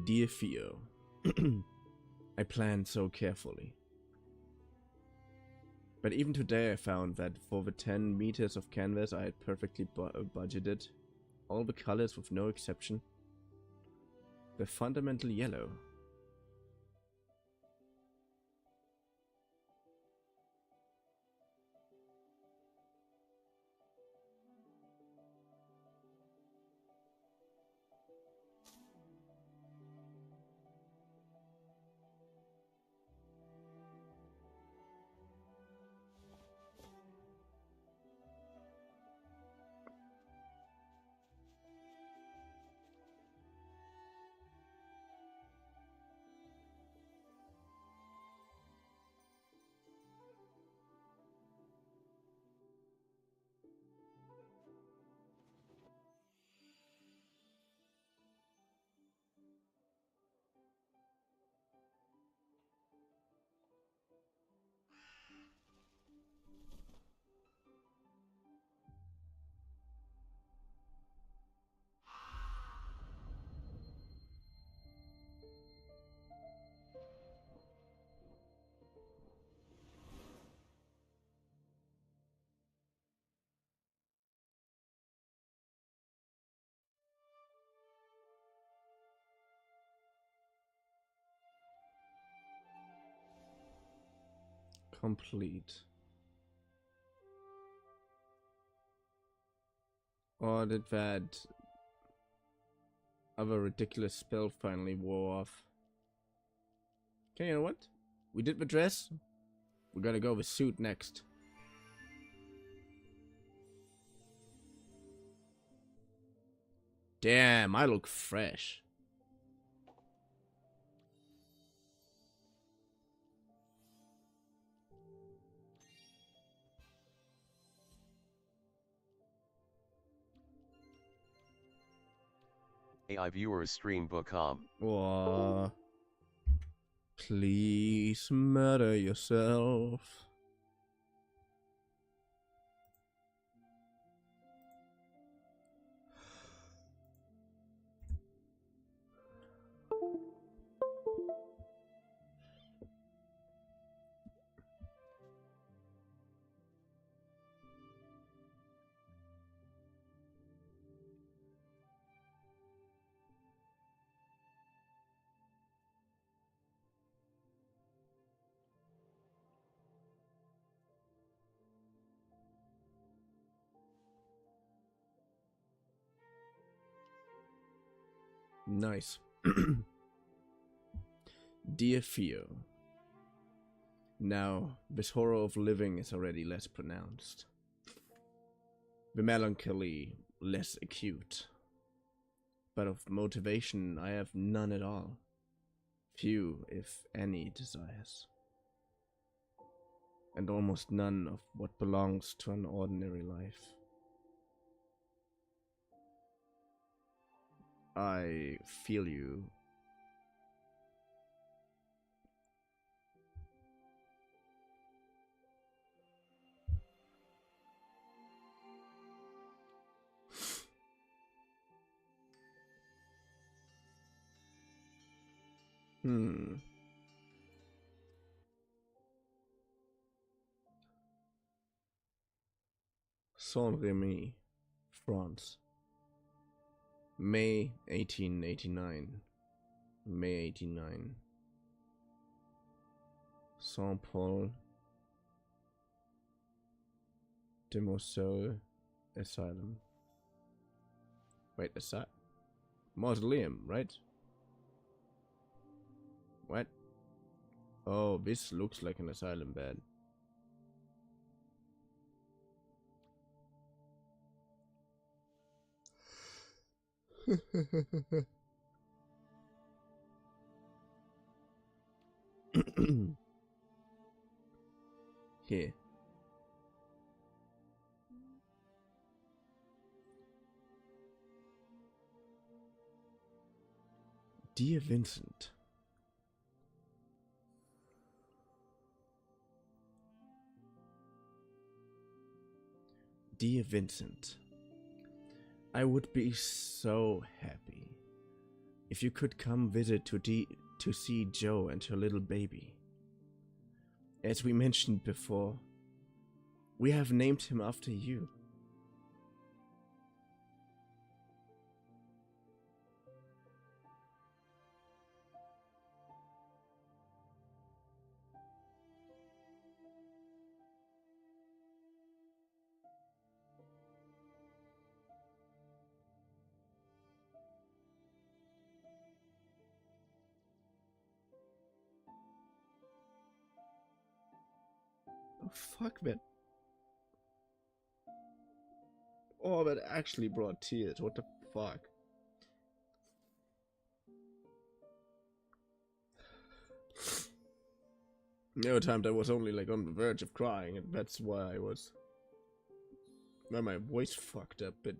Dear Theo, I planned so carefully. But even today I found that for the 10 meters of canvas I had perfectly budgeted, all the colors with no exception were fundamentally yellow. Complete. Or did that other ridiculous spell finally wore off? Okay, you know what? We did the dress. We gotta go with suit next. Damn, I look fresh. AIViewer stream.com. Aw. Please murder yourself. Nice. Dear Theo, now this horror of living is already less pronounced. The melancholy less acute. But of motivation I have none at all. Few, if any, desires. And almost none of what belongs to an ordinary life. I feel you. Saint-Rémy, France. May 1889. May 89. Saint Paul de Morceau Asylum. Wait, mausoleum, right? What? Oh, this looks like an asylum bed. Here. Dear Vincent. Dear Vincent, I would be so happy if you could come visit to see Jo and her little baby. As we mentioned before, we have named him after you. Oh, fuck, man. Oh, that actually brought tears. What the fuck? The other time I was only like on the verge of crying, and that's why my voice fucked up, but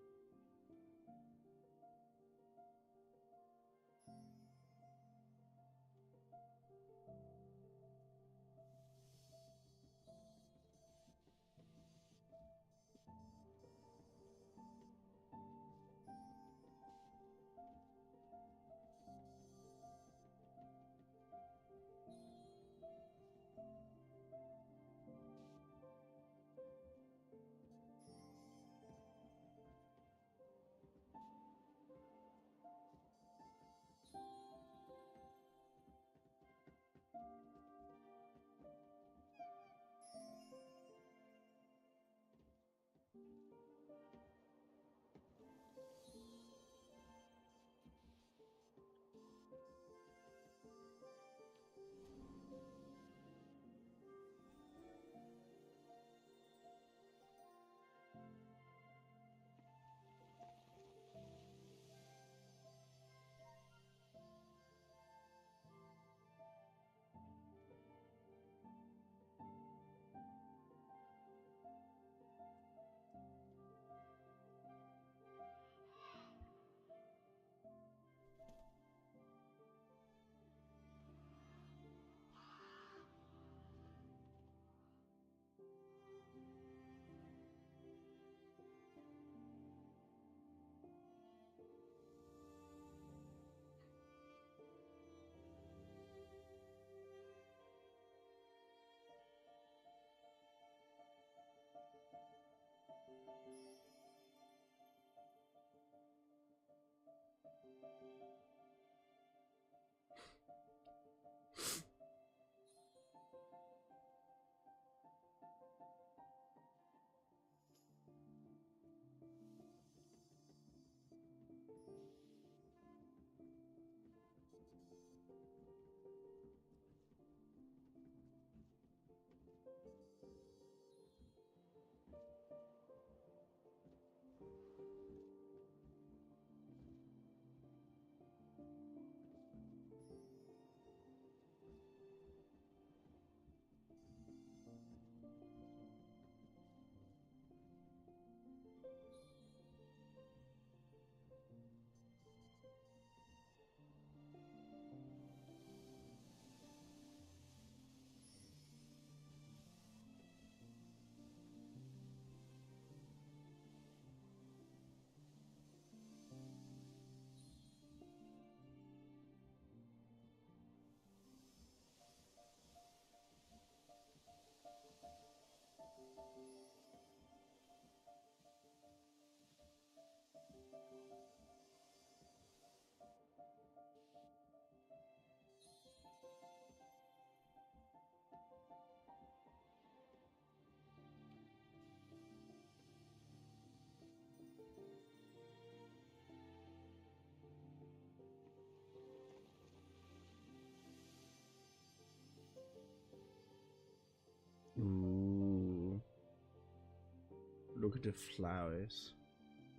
the flowers.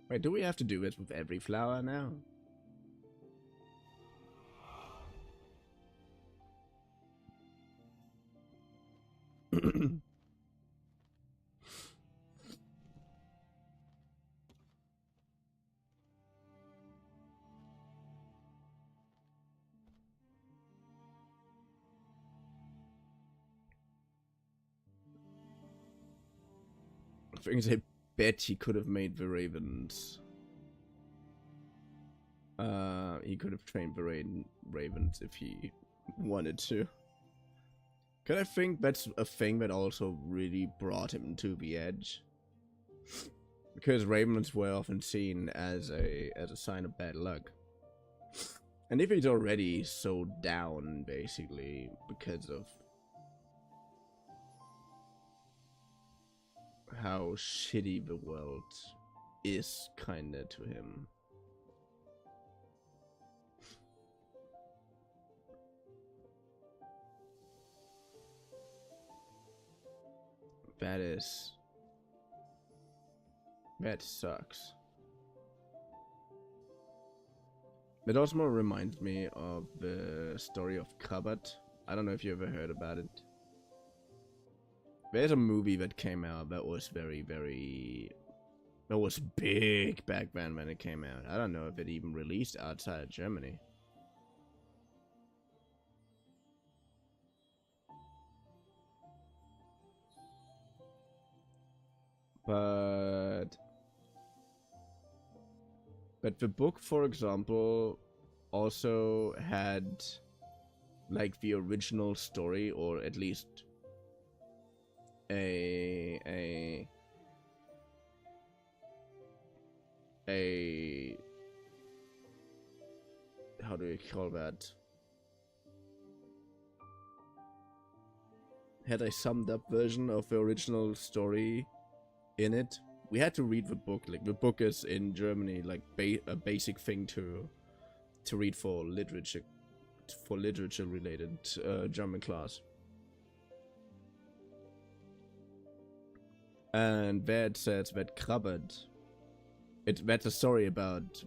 Wait, do we have to do this with every flower now? Things I bet he could have made the ravens. He could have trained the ravens if he wanted to. Cause I think that's a thing that also really brought him to the edge. Because ravens were often seen as a sign of bad luck. And if he's already so down, basically, because of how shitty the world is, kinda, to him. That sucks. It also reminds me of the story of Cupboard. I don't know if you ever heard about it. There's a movie that came out that was that was big back then when it came out. I don't know if it even released outside of Germany. But the book, for example, also had like the original story, or at least a how do you call that? Had a summed up version of the original story in it. We had to read the book. Like, the book is in Germany like a basic thing to read for literature related German class. And that says that Cupboard, that's a story about,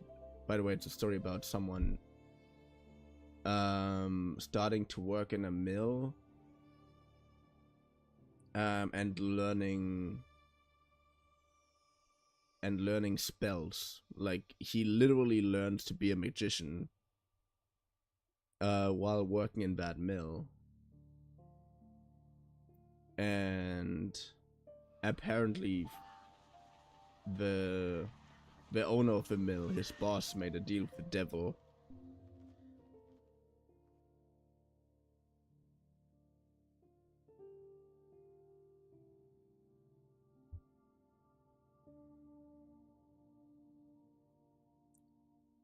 by the way, it's a story about someone starting to work in a mill and learning spells. Like, he literally learns to be a magician while working in that mill. And apparently the owner of the mill, his boss, made a deal with the devil.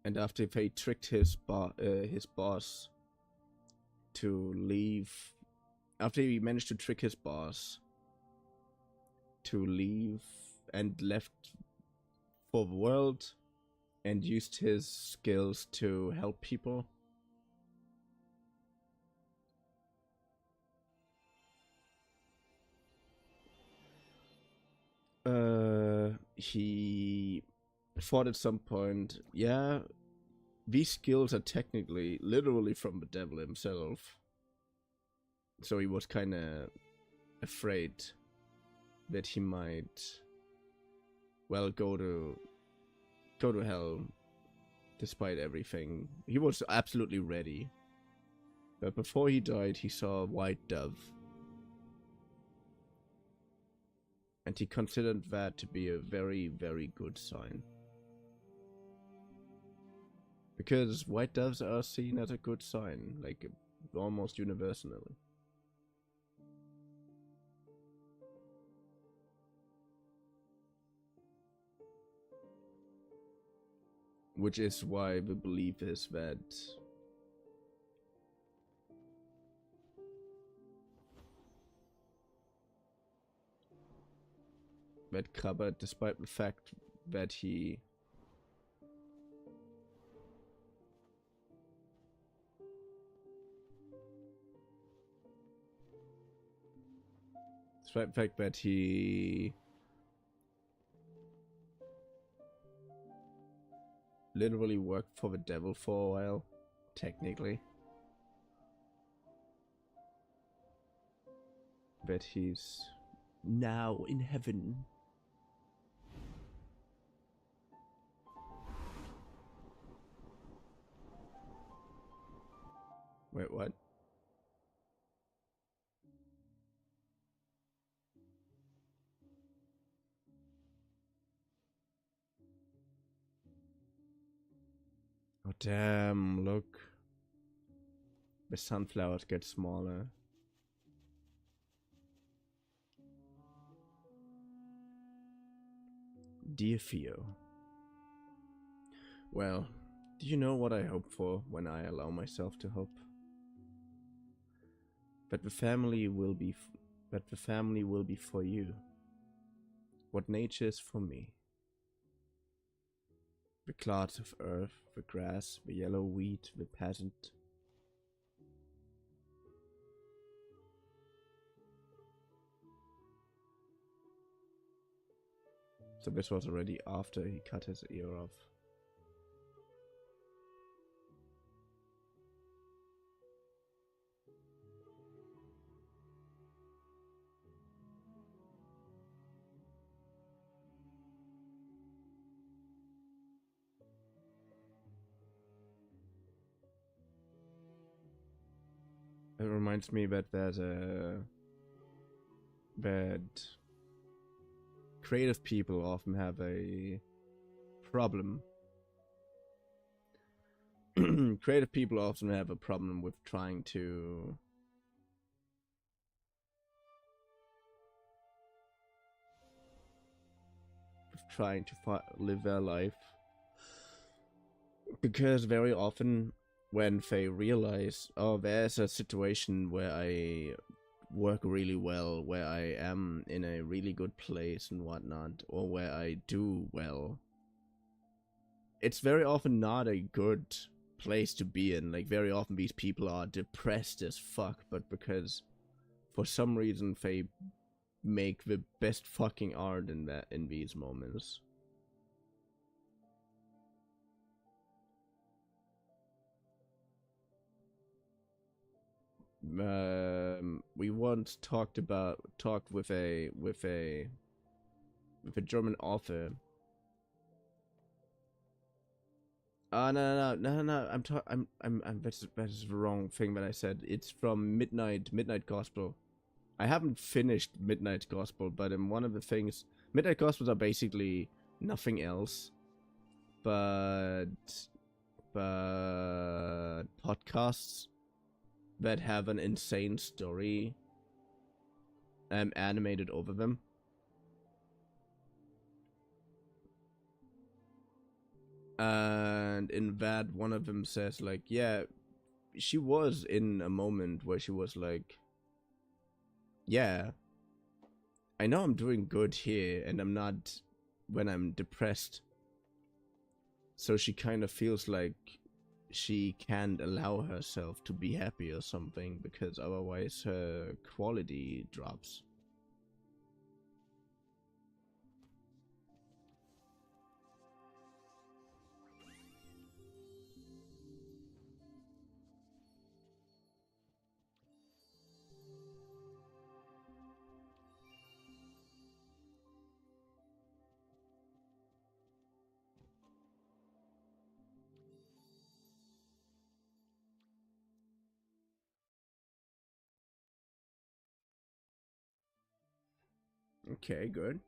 And after they tricked his boss to leave, after he managed to trick his boss to leave and left for the world and used his skills to help people, he thought at some point, yeah, these skills are technically literally from the devil himself. So he was kind of afraid that he might, well, go to hell despite everything. He was absolutely ready. But before he died, he saw a white dove. And he considered that to be a very, very good sign. Because white doves are seen as a good sign, like, almost universally. Which is why the belief is that Cupboard, despite the fact that he literally worked for the devil for a while, technically. But he's now in heaven. Wait, what? Oh damn, look. The sunflowers get smaller. Dear Theo. Well, do you know what I hope for when I allow myself to hope? That the family will be for you. What nature is for me. The clods of earth, the grass, the yellow wheat, the peasant. So this was already after he cut his ear off. It reminds me that that creative people often have a problem. Creative people often have a problem with trying to live their life, because very often when they realize, oh, there's a situation where I work really well, where I am in a really good place and whatnot, or where I do well, it's very often not a good place to be in. Like, very often these people are depressed as fuck, but because for some reason they make the best fucking art in these moments. We once talked with a German author. No. That's the wrong thing that I said. It's from Midnight Gospel. I haven't finished Midnight Gospel, but in one of the things, Midnight Gospels are basically nothing else but podcasts that have an insane story animated over them. And in that, one of them says, like, yeah, she was in a moment where she was like, yeah, I know I'm doing good here, and I'm not when I'm depressed. So she kind of feels like she can't allow herself to be happy or something, because otherwise her quality drops. Okay, good.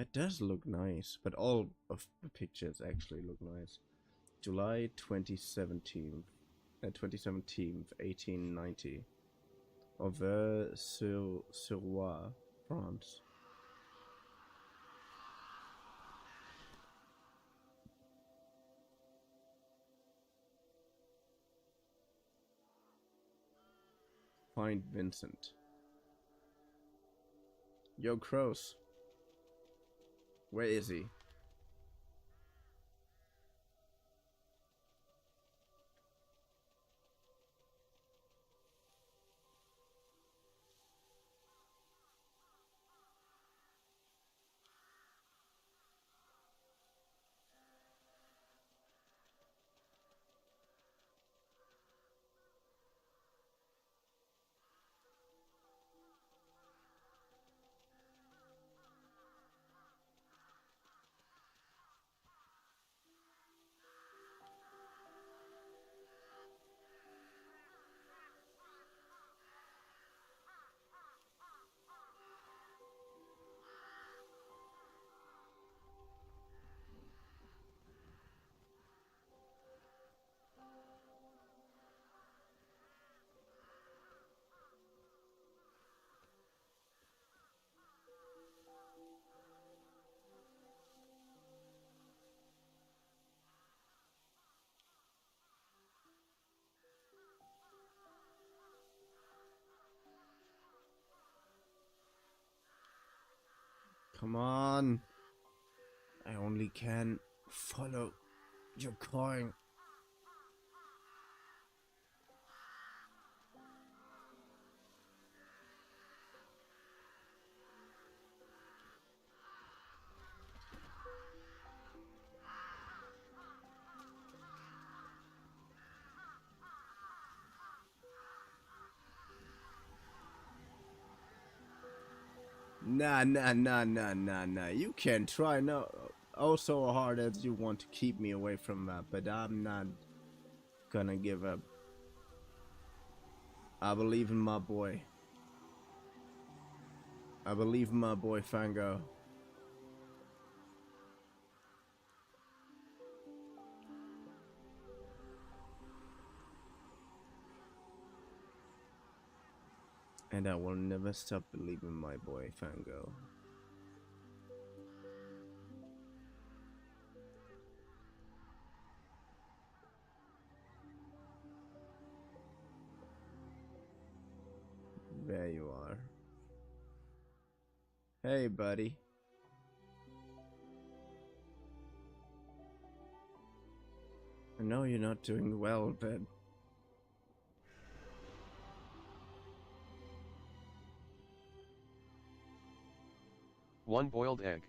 That does look nice, but all of the pictures actually look nice. July 2017, 1890. Auvers-sur-Oise, France. Find Vincent. Yo, Crows. Where is he? Come on. I only can follow your coin. Nah. You can try so hard as you want to keep me away from that, but I'm not gonna give up. I believe in my boy. I believe in my boy Fango. And I will never stop believing my boy Fango. There you are. Hey, buddy. I know you're not doing well, but One boiled egg.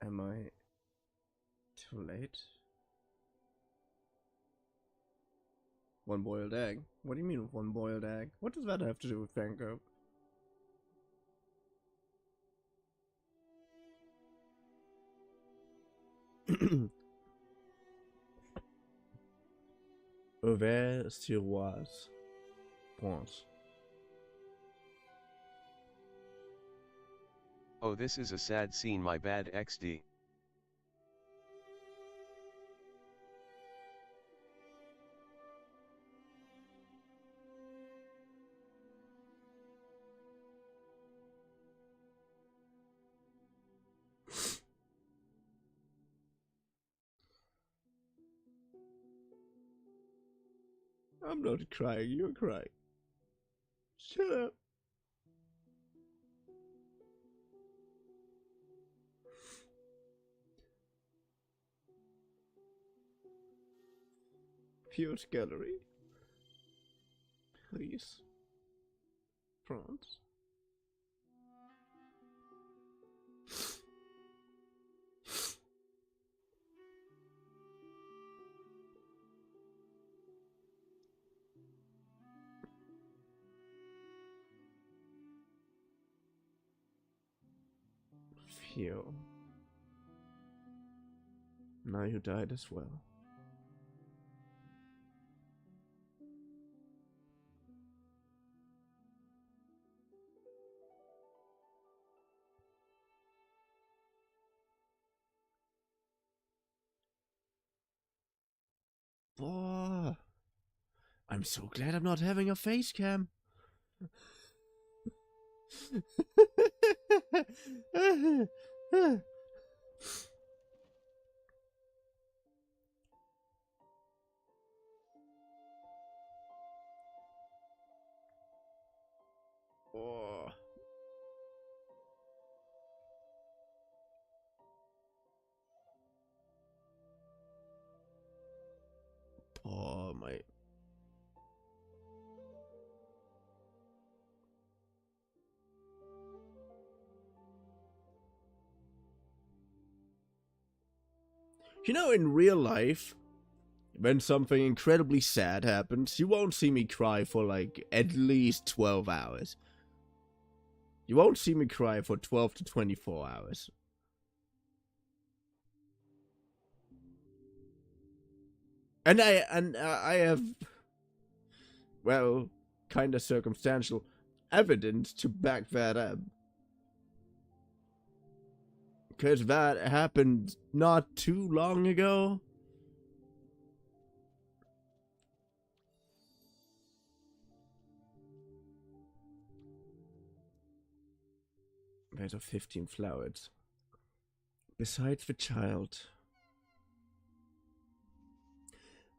am I too late? One boiled egg? What do you mean one boiled egg? What does that have to do with Fango? Auvers-sur-Oise, France. Oh, this is a sad scene, my bad XD. I'm not crying, you're crying. Shut up. Pure gallery. Please. France. Phew. Now you died as well. Boah. I'm so glad I'm not having a face cam. Oh. Oh my. You know, in real life, when something incredibly sad happens, you won't see me cry for like at least 12 hours. You won't see me cry for 12 to 24 hours. And I have, well, kind of circumstantial evidence to back that up. Because that happened not too long ago. There's 15 flowers. Besides the child,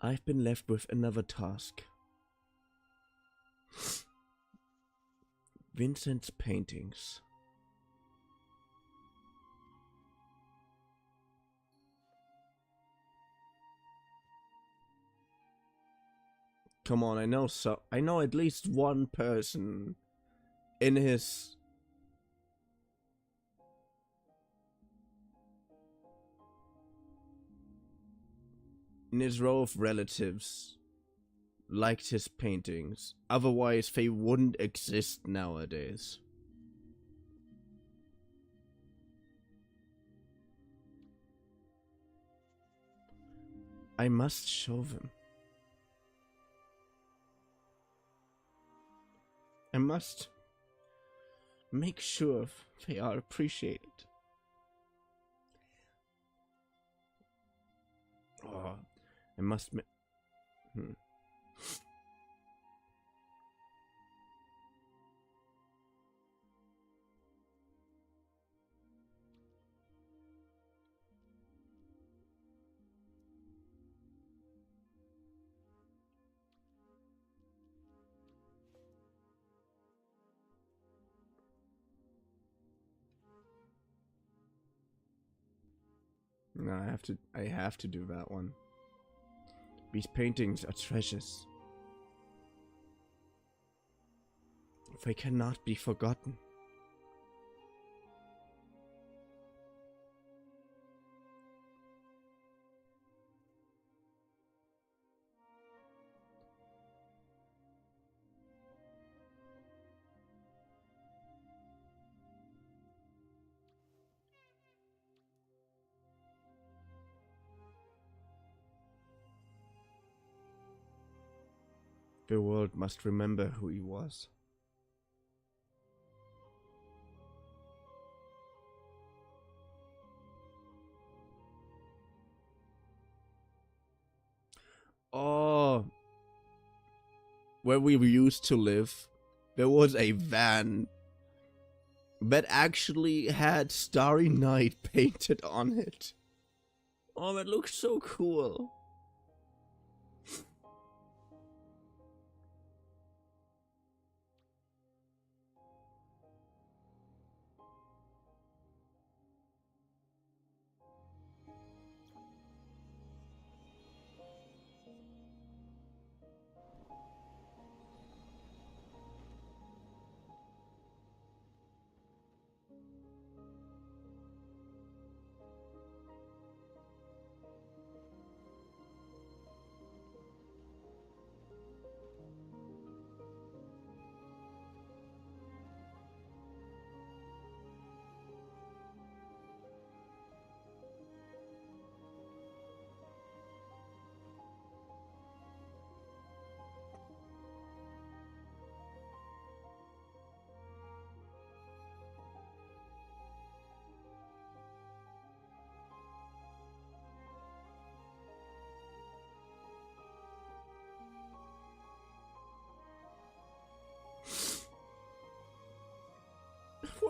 I've been left with another task. Vincent's paintings. Come on, I know at least one person in his row of relatives liked his paintings. Otherwise, they wouldn't exist nowadays. I must show them. I must make sure they are appreciated. Oh, I must No, I have to do that one. These paintings are treasures. They cannot be forgotten. The world must remember who he was. Oh, where we used to live, there was a van that actually had Starry Night painted on it. Oh, that looks so cool.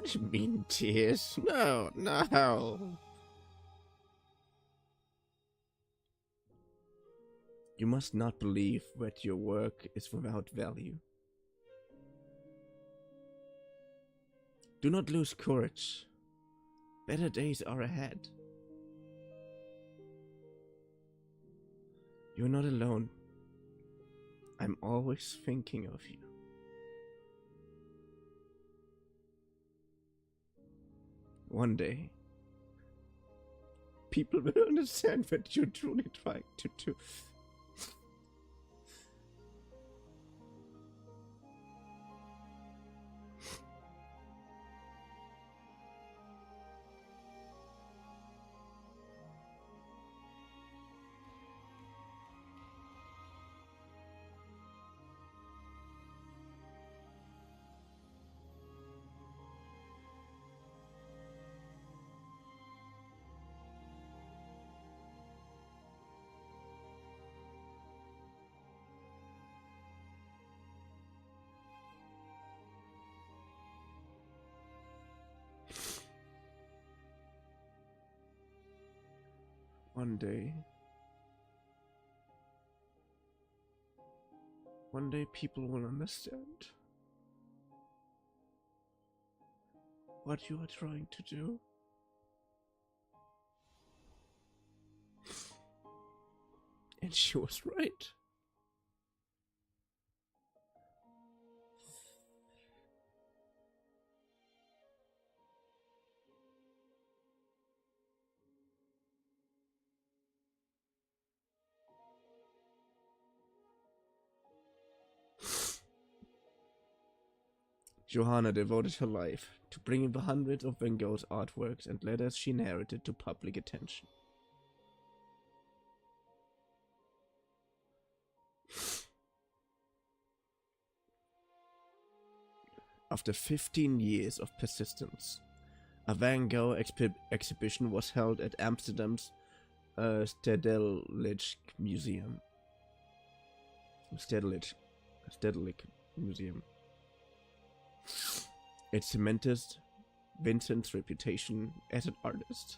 What mean tears? No, no. You must not believe that your work is without value. Do not lose courage. Better days are ahead. You're not alone. I'm always thinking of you. One day, people will understand what you're truly trying to do. One day people will understand what you are trying to do. And she was right. Johanna devoted her life to bringing the hundreds of Van Gogh's artworks and letters she narrated to public attention. After 15 years of persistence, a Van Gogh exhibition was held at Amsterdam's Stedelijk Museum. Stedelijk Museum. It cemented Vincent's reputation as an artist.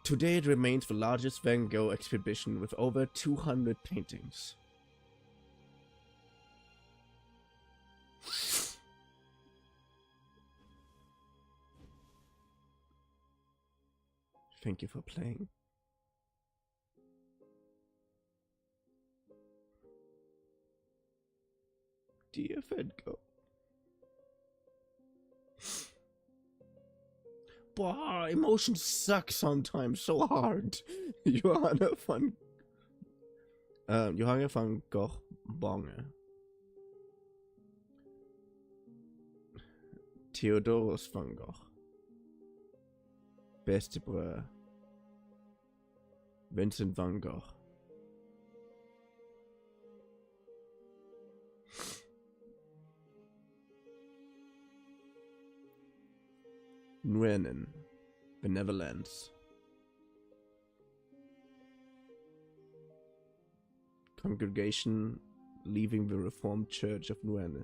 Today it remains the largest Van Gogh exhibition with over 200 paintings. Thank you for playing. Dear Van Gogh. Boah, emotions suck sometimes so hard. Johanna van Gogh Bonge. Theodorus van Gogh. Beste Brødre. Vincent van Gogh. Nuenen, Benevolence. Congregation leaving the Reformed Church of Nuenen.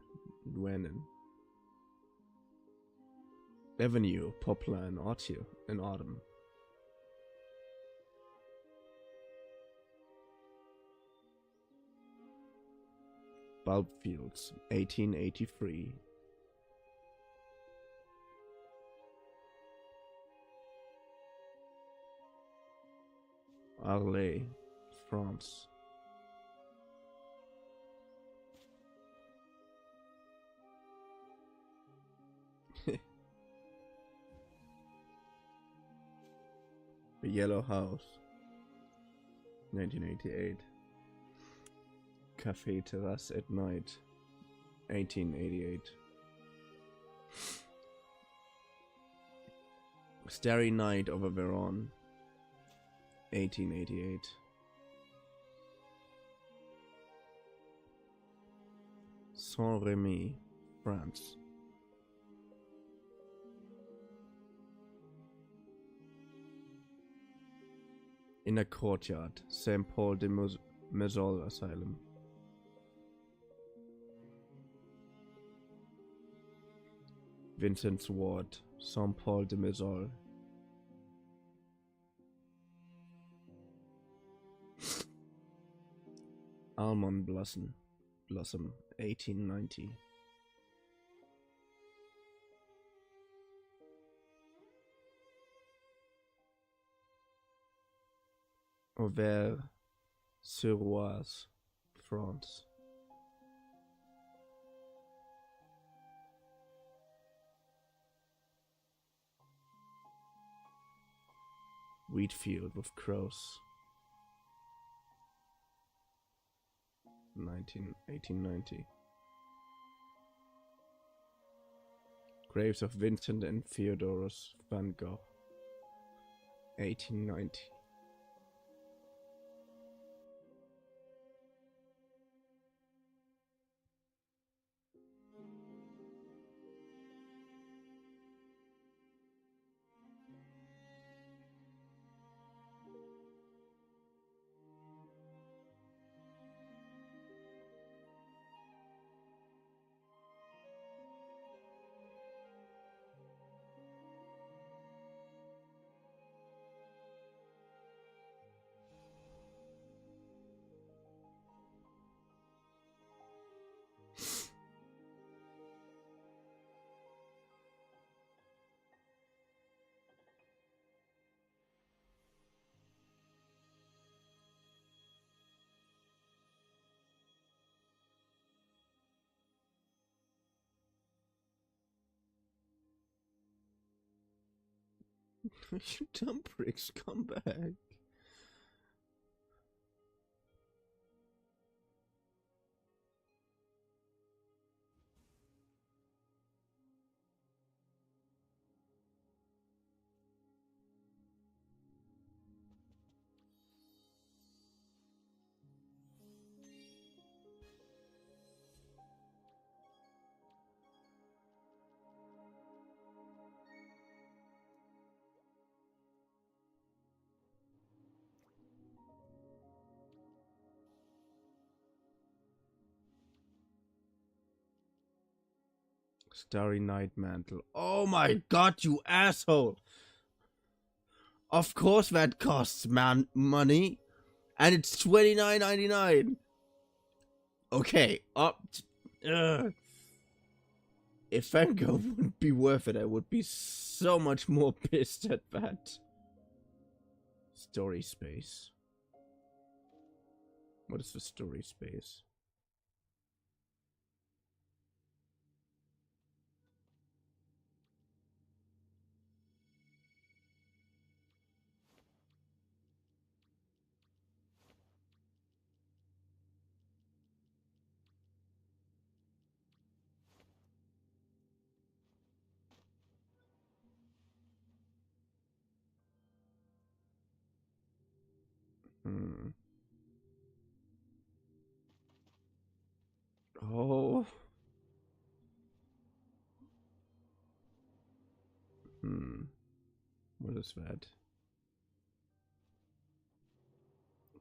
Avenue, Poplar and Autumn. Bulb Fields, 1883. Arles, France. The Yellow House, 1988. Café Terrace at Night, 1888. Starry Night over Veron, 1888. Saint-Rémy, France. In a Courtyard, St. Paul de Maisol Asylum. Vincent's Ward, Saint-Paul de Maisol. Almond Blossom, 1890. Auvers-sur-Oise, France. Wheat field with crows. 1890. Graves of Vincent and Theodorus van Gogh. 1890. You dumb pricks, come back. Starry Night Mantle. Oh my god, you asshole! Of course that costs money, and it's $29.99. Okay, if Van Gogh wouldn't be worth it, I would be so much more pissed at that. Story space. What is the story space? Oh. What is that?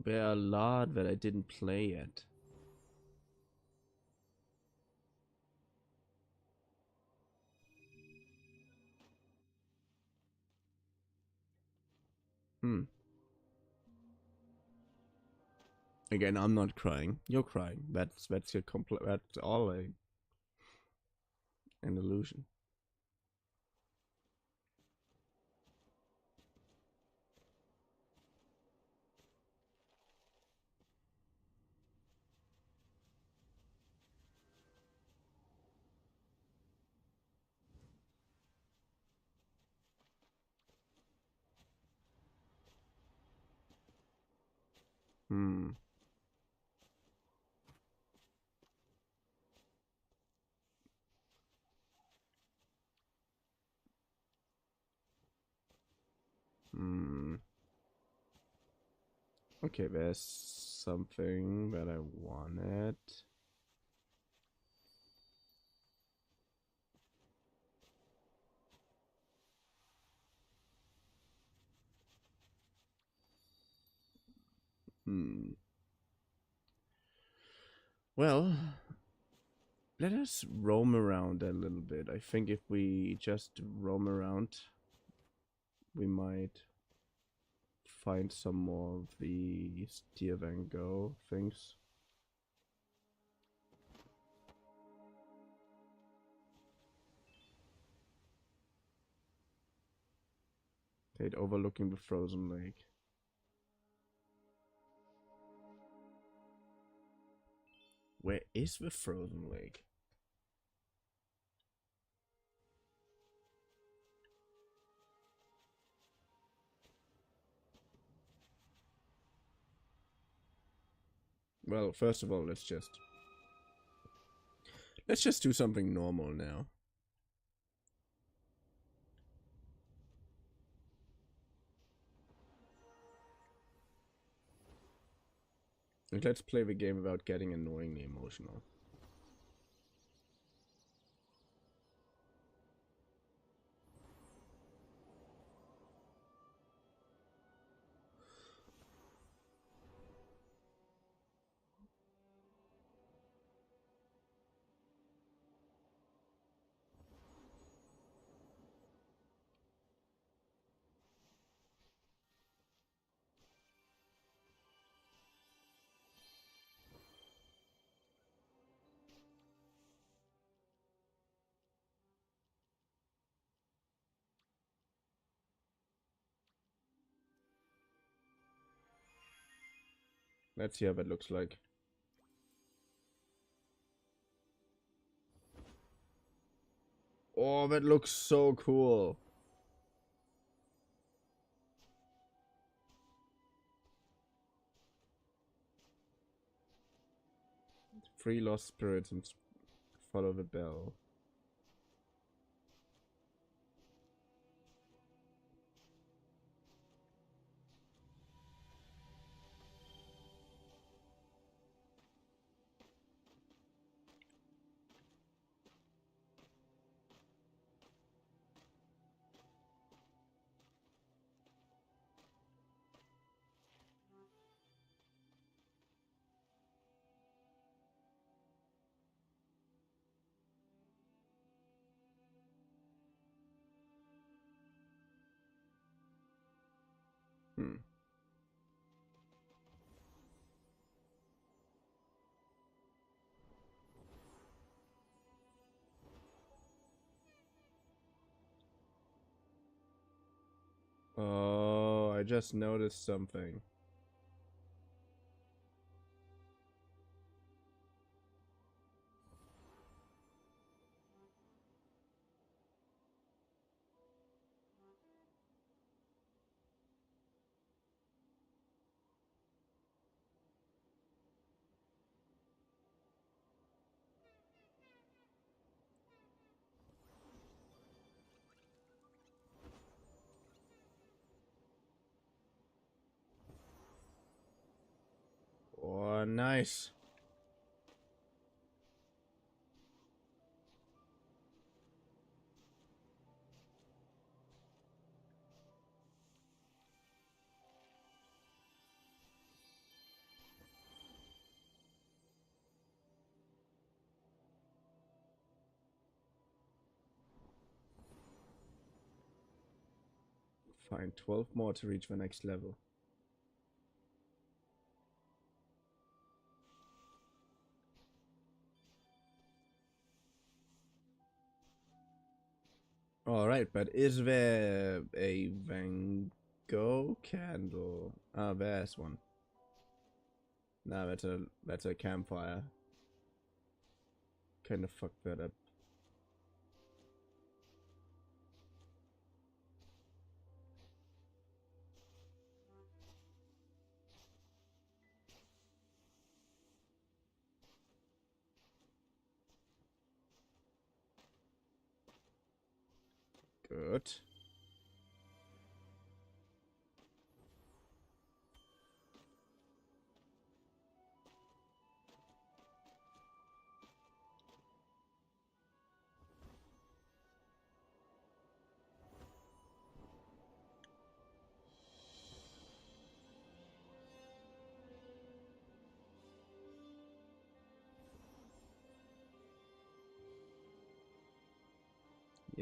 There are a lot that I didn't play yet. Again, I'm not crying. You're crying. That's your that's all an illusion. Okay, there's something that I wanted. Well, Let us roam around a little bit. I think if we just roam around, we might find some more of the steer then go things. Okay, overlooking the frozen lake. Where is the frozen lake? Well, first of all, let's just do something normal now. And let's play the game without getting annoyingly emotional. Let's see how that looks like. Oh, that looks so cool. Free lost spirits and follow the bell. Oh, I just noticed something. Oh, nice. Fine, 12 more to reach the next level. Alright, but is there a Van Gogh candle? Ah, there's one. Nah, that's a campfire. Kinda fucked that up. Good.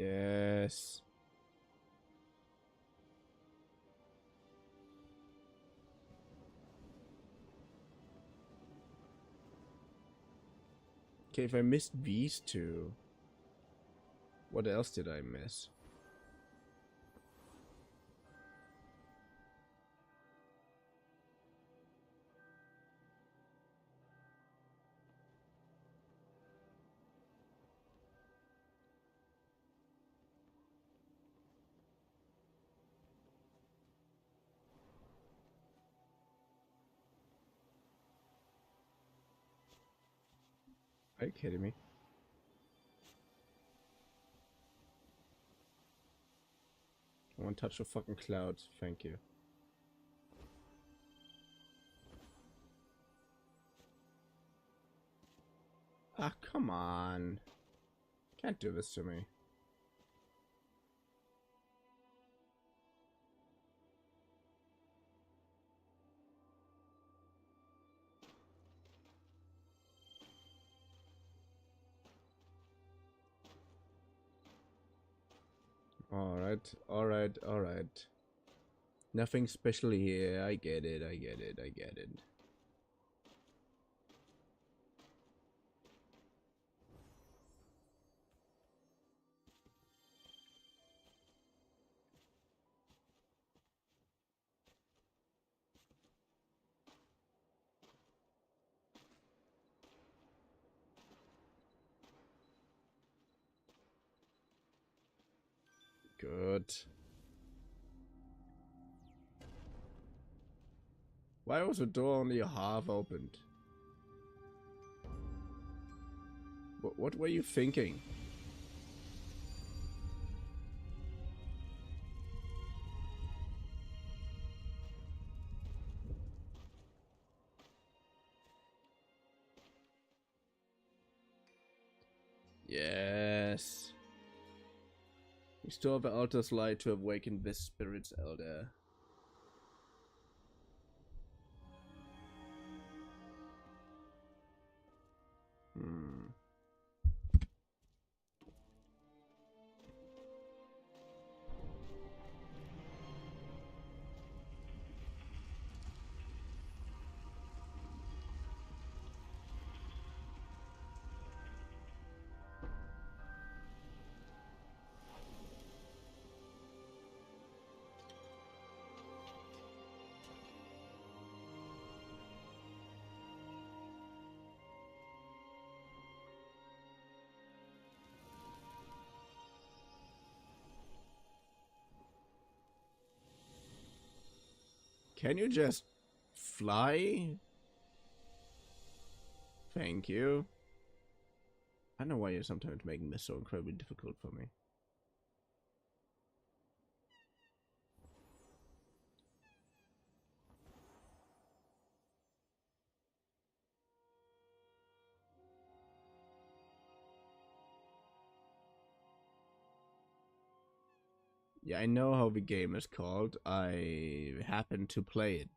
Yes. Okay, if I missed these two, what else did I miss? Are you kidding me? I want to touch the fucking clouds, thank you. Ah, come on. Can't do this to me. Alright, alright, alright. Nothing special here. I get it, I get it, I get it. Good. Why was the door only half opened? What were you thinking? Yes. Restore the altar's light to awaken this spirit's elder. Can you just fly? Thank you. I don't know why you're sometimes making this so incredibly difficult for me. Yeah, I know how the game is called. I happen to play it.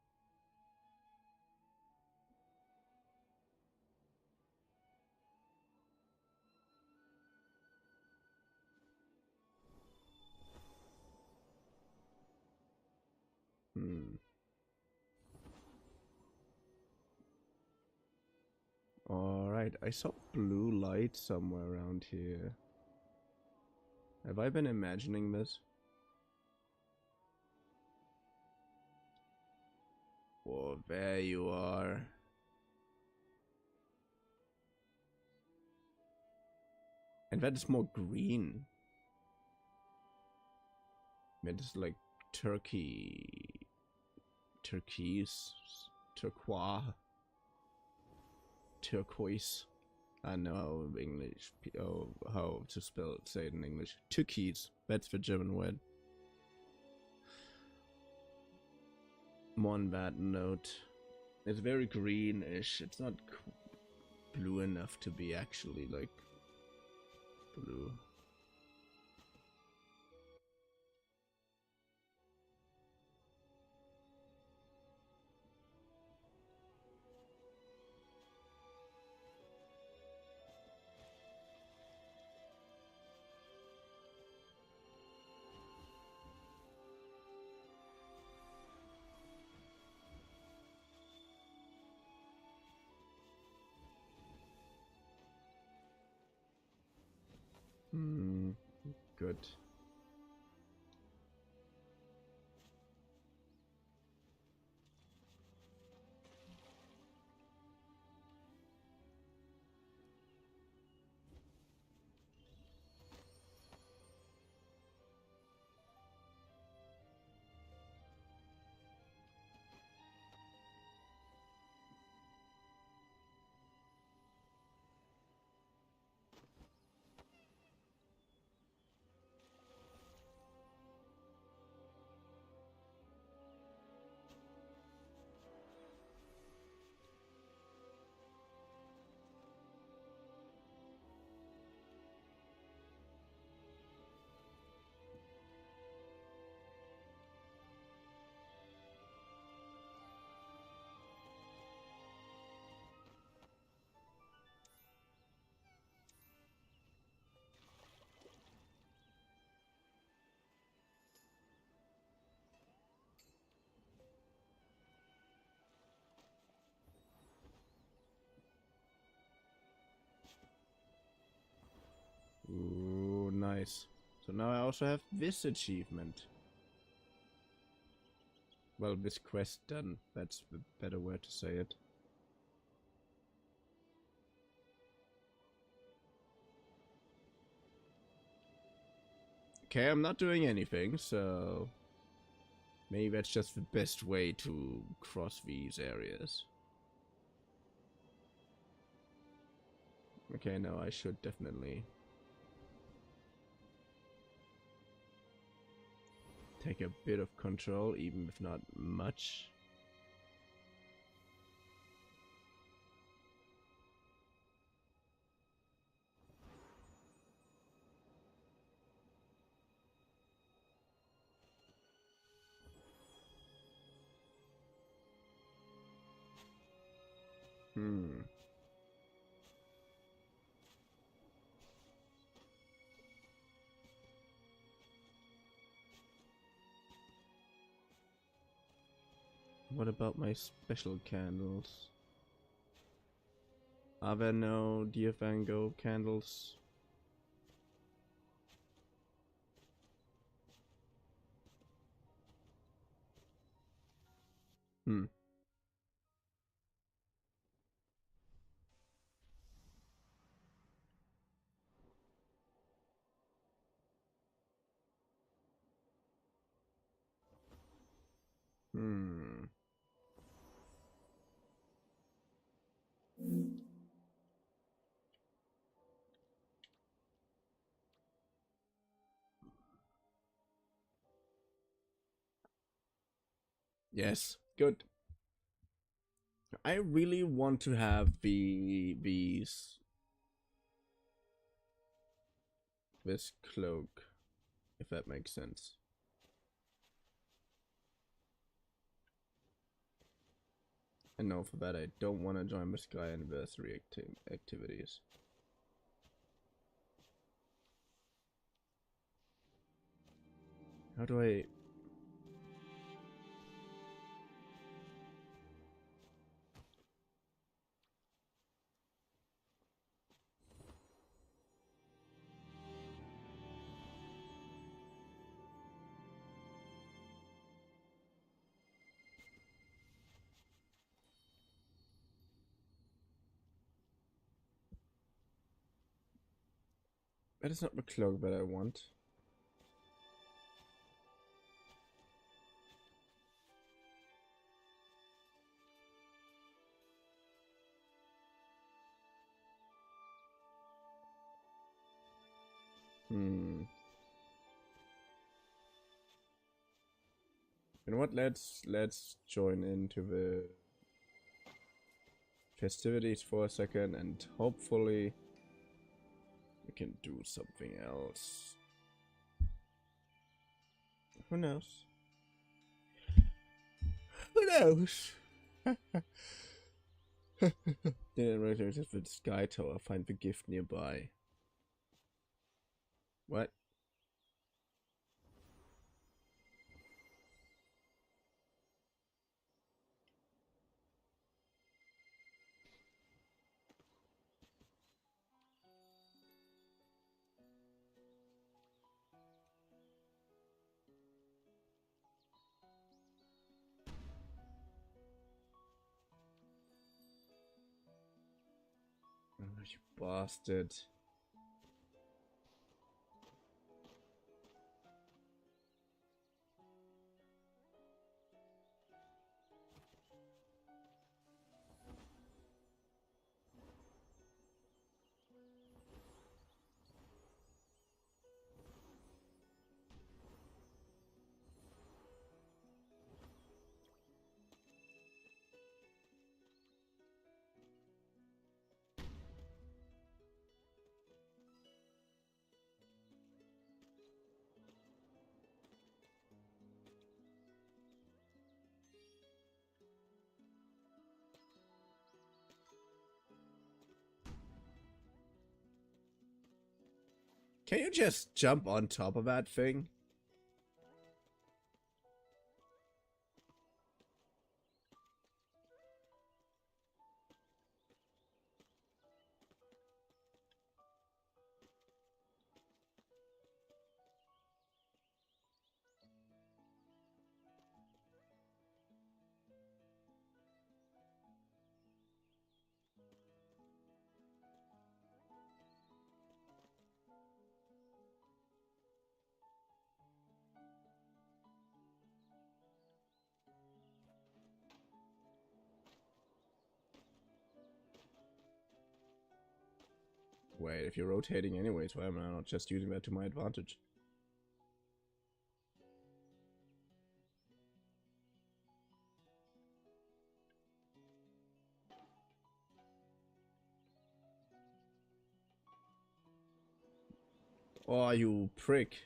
Alright, I saw blue light somewhere around here. Have I been imagining this? Oh, there you are. And that is more green. That is like turkey... turquoise... turquoise. I know English. Oh, how to spell it, say it in English. Turquoise. That's the German word. More on that note. It's very greenish. It's not blue enough to be actually like blue. Good. Ooh, nice. So now I also have this achievement. Well, this quest done. That's the better word to say it. Okay, I'm not doing anything, so maybe that's just the best way to cross these areas. Okay, no, I should definitely take a bit of control, even if not much. What about my special candles? Are there no Dear Van Gogh candles? Hmm. Hmm. Yes, good. I really want to have this cloak, if that makes sense. And no, for that I don't want to join the Sky Anniversary activities. How do I... That is not the cloak that I want. Hmm. You know what? Let's join into the festivities for a second, and hopefully we can do something else. Who knows? Who knows? Then return to the sky tower. Find the gift nearby. What? you bastard. Can you just jump on top of that thing? Wait, if you're rotating anyways, why am I not just using that to my advantage? Oh, you prick.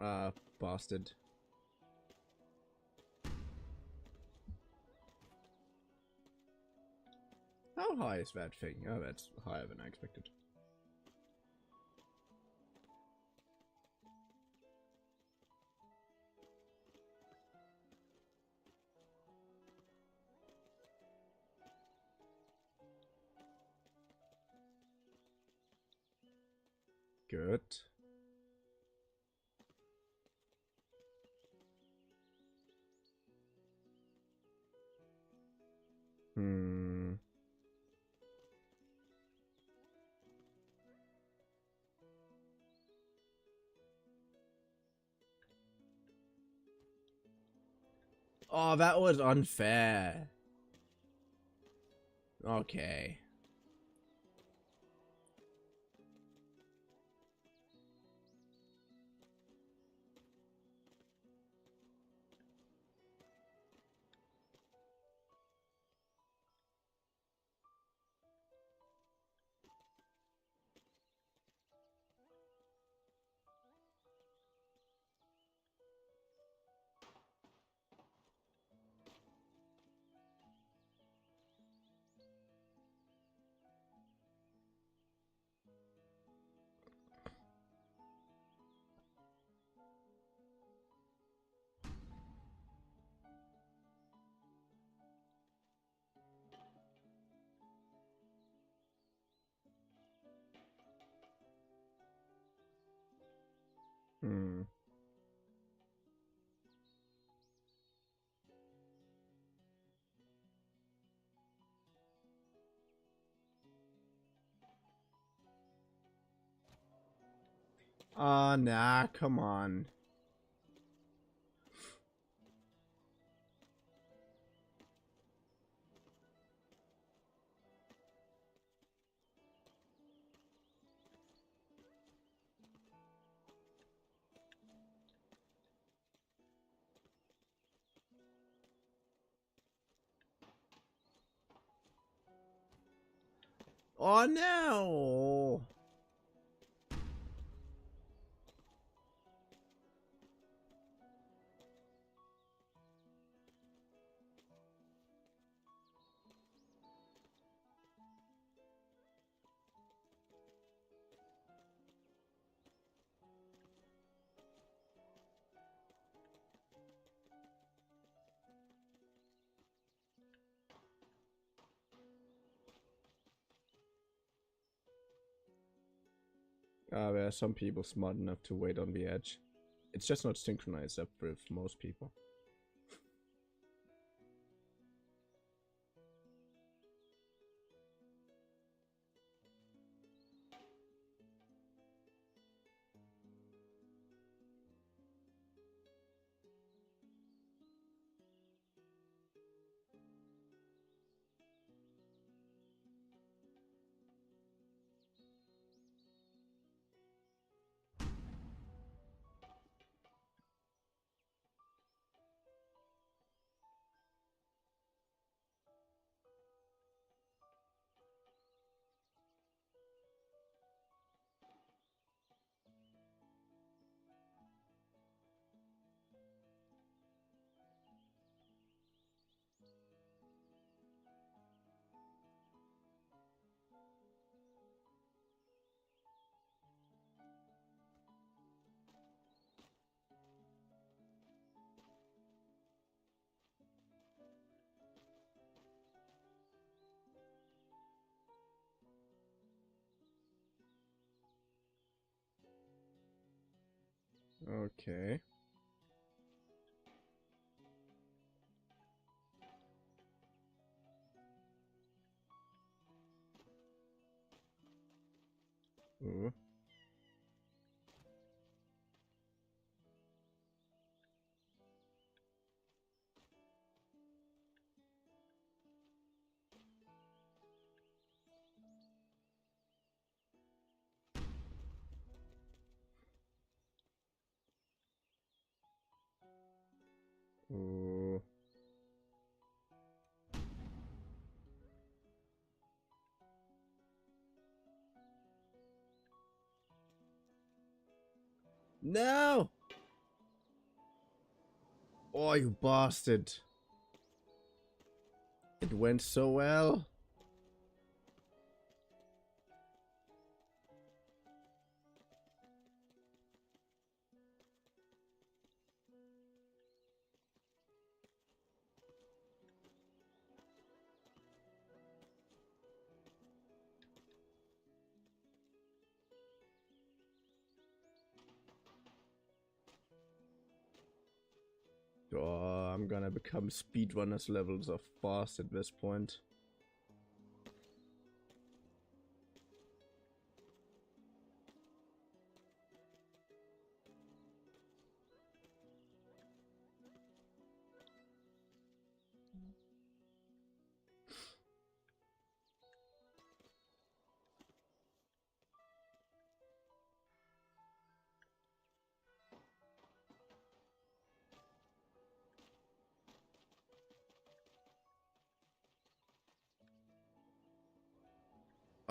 Ah, bastard. How high is that thing? Oh, that's higher than I expected. Good. Hmm. Oh, that was unfair. Okay. Hmm. Ah, nah, come on. Oh no! There are some people smart enough to wait on the edge. It's just not synchronized up with most people. Okay. Ooh. Ooh. No! Oh, you bastard. It went so well. Oh, I'm gonna become speedrunners levels of fast at this point.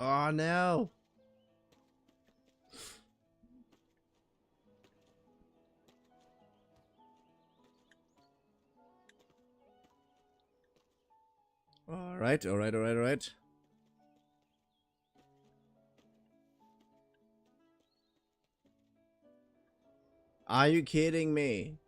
Oh no! Alright, alright, alright, alright. Are you kidding me?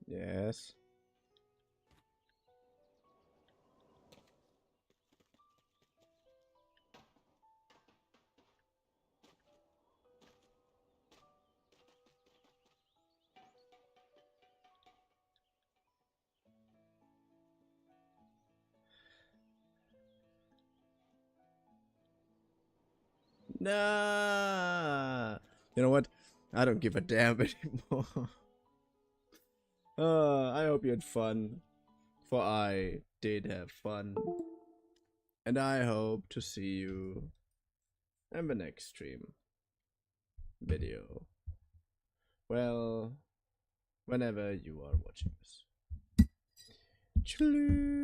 Yes. Nah. You know what? I don't give a damn anymore. I hope you had fun. For I did have fun. And I hope to see you in the next stream video. Well, whenever you are watching this. Chilly.